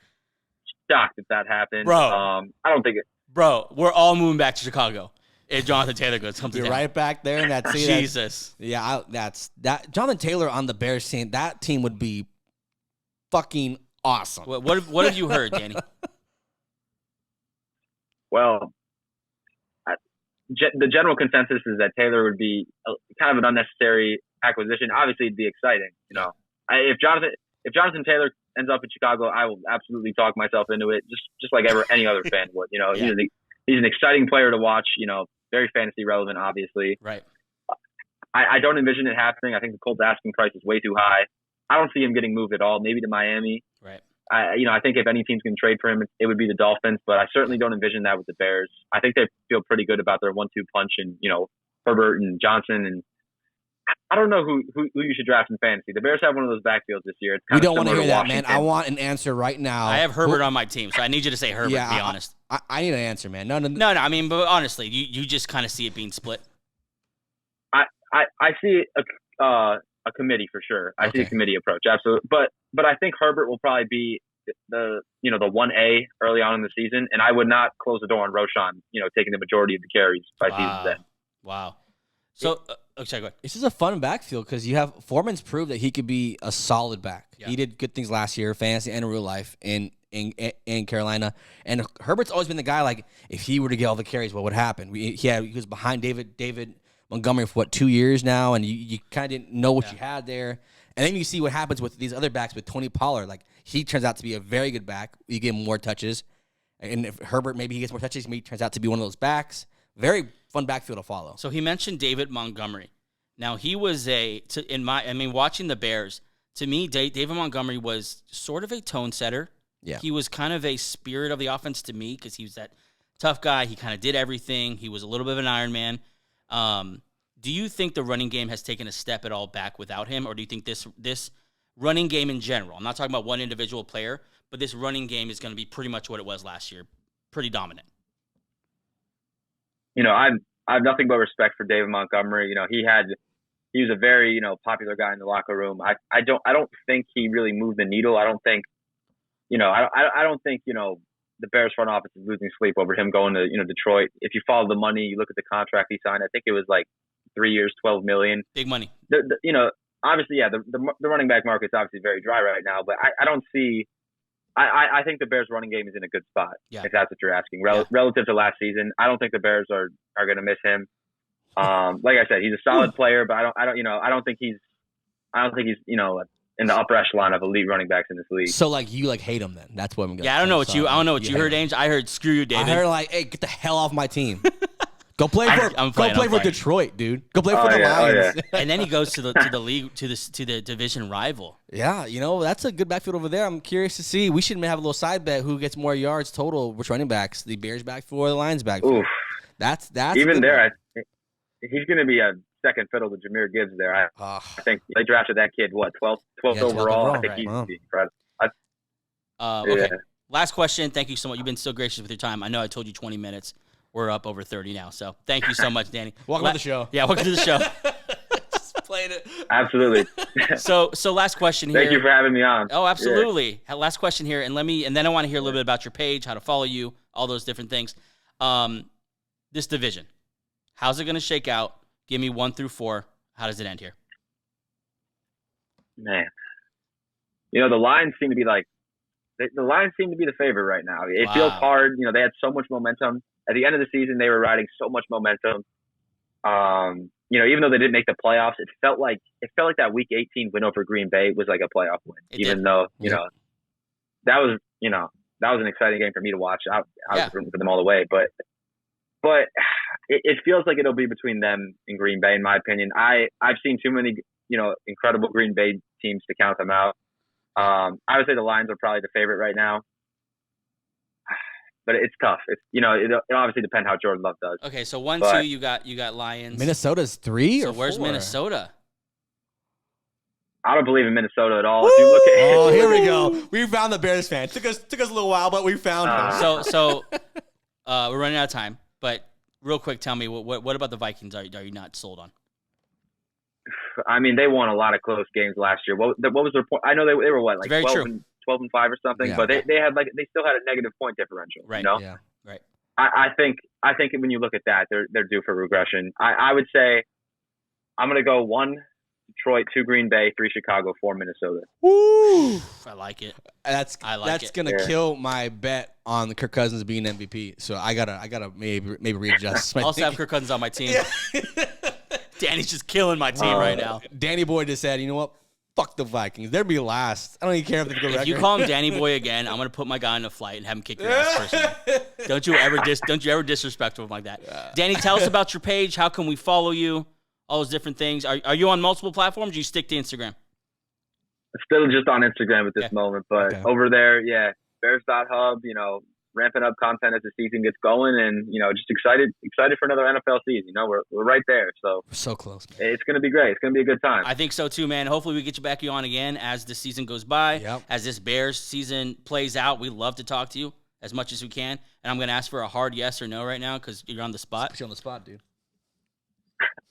shocked if that happened. Bro. I don't think it. Bro, we're all moving back to Chicago if Jonathan Taylor comes to You're town. right back there in that team. Jesus. That's Jonathan Taylor on the Bears team. That team would be fucking awesome. What have you heard, Danny? Well, the general consensus is that Taylor would be kind of an unnecessary acquisition. Obviously, it'd be exciting. You know, if Jonathan Taylor ends up in Chicago, I will absolutely talk myself into it, just like any other fan would. You know, Yeah. he's an exciting player to watch. You know, very fantasy relevant, obviously. Right. I don't envision it happening. I think the Colts asking price is way too high. I don't see him getting moved at all. Maybe to Miami. Right. I think if any team's going to trade for him, it would be the Dolphins. But I certainly don't envision that with the Bears. I think they feel pretty good about their 1-2 punch and, you know, Herbert and Johnson. And I don't know who you should draft in fantasy. The Bears have one of those backfields this year. It's We kind don't of want to similar hear that, Washington. man. I want an answer right now. I have Herbert on my team, so I need you to say Herbert, to be honest. I need an answer, man. No. No, I mean, but honestly, you just kind of see it being split. I see a committee for sure. I see a committee approach, absolutely. But I think Herbert will probably be the 1A early on in the season, and I would not close the door on Roshan, you know, taking the majority of the carries by season's end. Wow. So, sorry, go ahead. This is a fun backfield because you have Foreman's proved that he could be a solid back. Yeah. He did good things last year, fantasy and in real life in Carolina. And Herbert's always been the guy, like, if he were to get all the carries, what would happen? He was behind David Montgomery for 2 years now, and you kind of didn't know what you had there. And then you see what happens with these other backs with Tony Pollard. Like, he turns out to be a very good back. You give him more touches. And if Herbert, maybe he gets more touches, maybe he turns out to be one of those backs. Very fun backfield to follow. So he mentioned David Montgomery. Now, he was watching the Bears, to me, David Montgomery was sort of a tone setter. Yeah. He was kind of a spirit of the offense to me because he was that tough guy. He kind of did everything. He was a little bit of an Iron Man. Do you think the running game has taken a step at all back without him, or do you think this running game in general, I'm not talking about one individual player, but this running game is going to be pretty much what it was last year, pretty dominant? You know, I have nothing but respect for David Montgomery. You know, he was a very, you know, popular guy in the locker room. I don't think he really moved the needle. I don't think, you know, I don't think, you know, the Bears front office is losing sleep over him going to, you know, Detroit. If you follow the money, you look at the contract he signed, I think it was like 3 years, $12 million. Big money. You know, obviously, yeah, the running back market is obviously very dry right now, but I don't see. I think the Bears running game is in a good spot. Yeah. If that's what you're asking, relative to last season, I don't think the Bears are going to miss him. Like I said, he's a solid player, but I don't think he's you know, in the upper echelon of elite running backs in this league. So you hate him then? That's what I'm going to say. Yeah, I don't know what you heard, Ainge. I heard screw you, David. I heard like, hey, get the hell off my team. Go play for Detroit, dude. Go play for the Lions. Yeah. And then he goes to the league to the division rival. Yeah, you know, that's a good backfield over there. I'm curious to see. We should have a little side bet who gets more yards total, which running backs, the Bears backfield or the Lions backfield. Oof. That's even there. He's going to be a second fiddle to Jahmyr Gibbs there. I think they drafted that kid 12th overall. I think he's incredible. Okay. Last question. Thank you so much. You've been so gracious with your time. I know I told you 20 minutes. we're up over 30 now. So thank you so much, Danny. Welcome to the show. Yeah, welcome to the show. Just playing it. Absolutely. So last question here. Thank you for having me on. Oh, absolutely. Last question here, and then I want to hear a little bit about your page, how to follow you, all those different things. This division, how's it going to shake out? Give me 1 through 4. How does it end here? Man, the Lions seem to be the Lions seem to be the favorite right now. It feels hard. They had so much momentum at the end of the season. They were riding so much momentum. Even though they didn't make the playoffs, it felt like that Week 18 win over Green Bay was like a playoff win. That was an exciting game for me to watch. I was rooting for them all the way, but it feels like it'll be between them and Green Bay, in my opinion. I've seen too many incredible Green Bay teams to count them out. I would say the Lions are probably the favorite right now. But it's tough. It obviously depends how Jordan Love does. Okay, so 1, 2, you got Lions. Minnesota's 3 so or 4? Where's Minnesota? I don't believe in Minnesota at all. If you look at here we go. We found the Bears fan. Took us a little while, but we found him. So we're running out of time. But real quick, tell me what about the Vikings? Are you not sold on? I mean, they won a lot of close games last year. What was their point? I know they were what, like 12 and 5 or something, but they still had a negative point differential. Right. Yeah. Right. I think when you look at that, they're due for regression. I would say I'm gonna go 1 Detroit, 2 Green Bay, 3 Chicago, 4 Minnesota. Woo! I like it. That's gonna kill my bet on Kirk Cousins being MVP. So I gotta maybe readjust. I also have Kirk Cousins on my team. Danny's just killing my team right now. Danny Boy just said, you know what? Fuck the Vikings. They'll be last. I don't even care if they go record. If you call him Danny Boy again, I'm gonna put my guy on a flight and have him kick your ass personally. Don't you ever disrespect him like that. Danny, tell us about your page. How can we follow you? All those different things. Are you on multiple platforms? Or you stick to Instagram? Still just on Instagram at this moment, but over there, Bears.hub, ramping up content as the season gets going, and just excited for another NFL season. We're right there, so we're so close, man. It's gonna be great. It's gonna be a good time. I think so too, man. Hopefully we get you back on again as the season goes by. As this Bears season plays out, we love to talk to you as much as we can. And I'm gonna ask for a hard yes or no right now because you're on the spot. Put you on the spot, dude.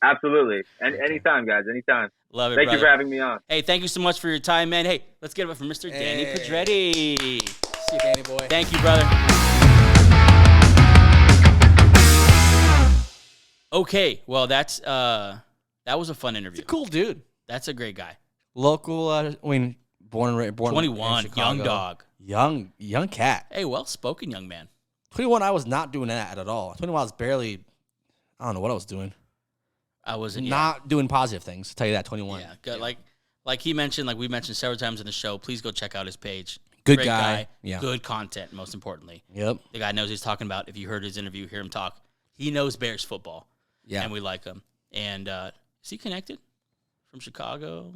Absolutely. Anytime, guys. Anytime. Love it, Thank brother. you for having me on. Hey, thank you so much for your time, man. Hey, let's get it from Mr. Danny Pedretti. See you, Danny boy. Thank you, brother. Okay, well, that was a fun interview. He's a cool dude. That's a great guy. Local, born 21, in young dog. Young cat. Hey, well-spoken young man. 21, I was not doing that at all. 21, I was barely, I don't know what I was doing. I wasn't not doing positive things. I'll tell you that, 21. Yeah, good. Like he mentioned, like we mentioned several times in the show, please go check out his page. Good Great guy. Yeah. Good content, most importantly. Yep. The guy knows what he's talking about. If you heard his interview, hear him talk. He knows Bears football. Yeah. And we like him. And is he connected from Chicago?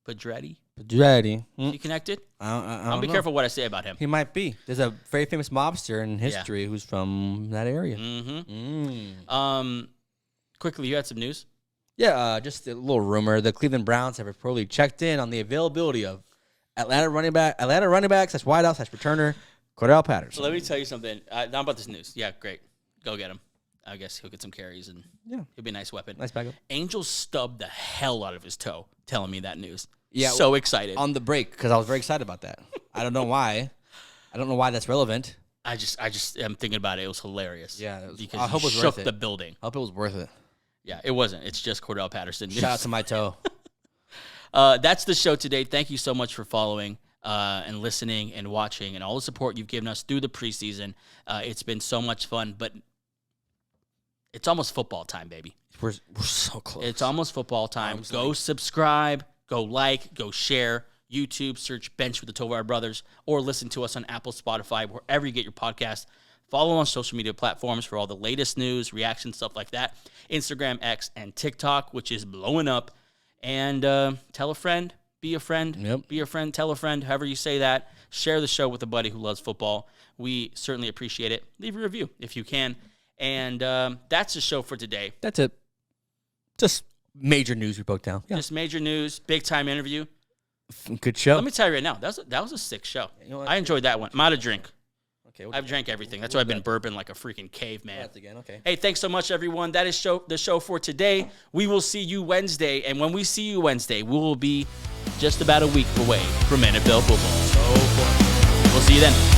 Pedretti? Pedretti. Is he connected? I'll be careful what I say about him. He might be. There's a very famous mobster in history who's from that area. Mm-hmm. Quickly, you had some news? Yeah, just a little rumor. The Cleveland Browns have reportedly checked in on the availability of Atlanta running back / wideout / returner Cordell Patterson. Let me tell you something. Not about this news. Yeah, great. Go get him. I guess he'll get some carries and he'll be a nice weapon. Nice backup. Angel stubbed the hell out of his toe telling me that news. Yeah, so excited. On the break, because I was very excited about that. I don't know why. I don't know why that's relevant. I just am thinking about it. It was hilarious. Yeah. Because I hope it was shook worth it. the building. I hope it was worth it. Yeah, it wasn't. It's just Cordell Patterson. Shout out to my toe. That's the show today. Thank you so much for following and listening and watching and all the support you've given us through the preseason. It's been so much fun, but it's almost football time, baby. We're so close. It's almost football time. Honestly. Go subscribe, go like, go share. YouTube, search Bench with the Tovar Brothers, or listen to us on Apple, Spotify, wherever you get your podcast. Follow on social media platforms for all the latest news, reactions, stuff like that. Instagram, X, and TikTok, which is blowing up. And tell a friend, be a friend, be a friend, tell a friend, however you say that. Share the show with a buddy who loves football. We certainly appreciate it. Leave a review if you can. And that's the show for today. That's it. Just major news we broke down. Yeah. Just major news, big-time interview. Good show. Let me tell you right now, that was a sick show. You know I enjoyed that one. I'm out of drink. Okay. I've drank everything. That's why I've been burping like a freaking caveman. That's again. Okay. Hey, thanks so much, everyone. That is the show for today. We will see you Wednesday, and when we see you Wednesday, we will be just about a week away from NFL football. So we'll see you then.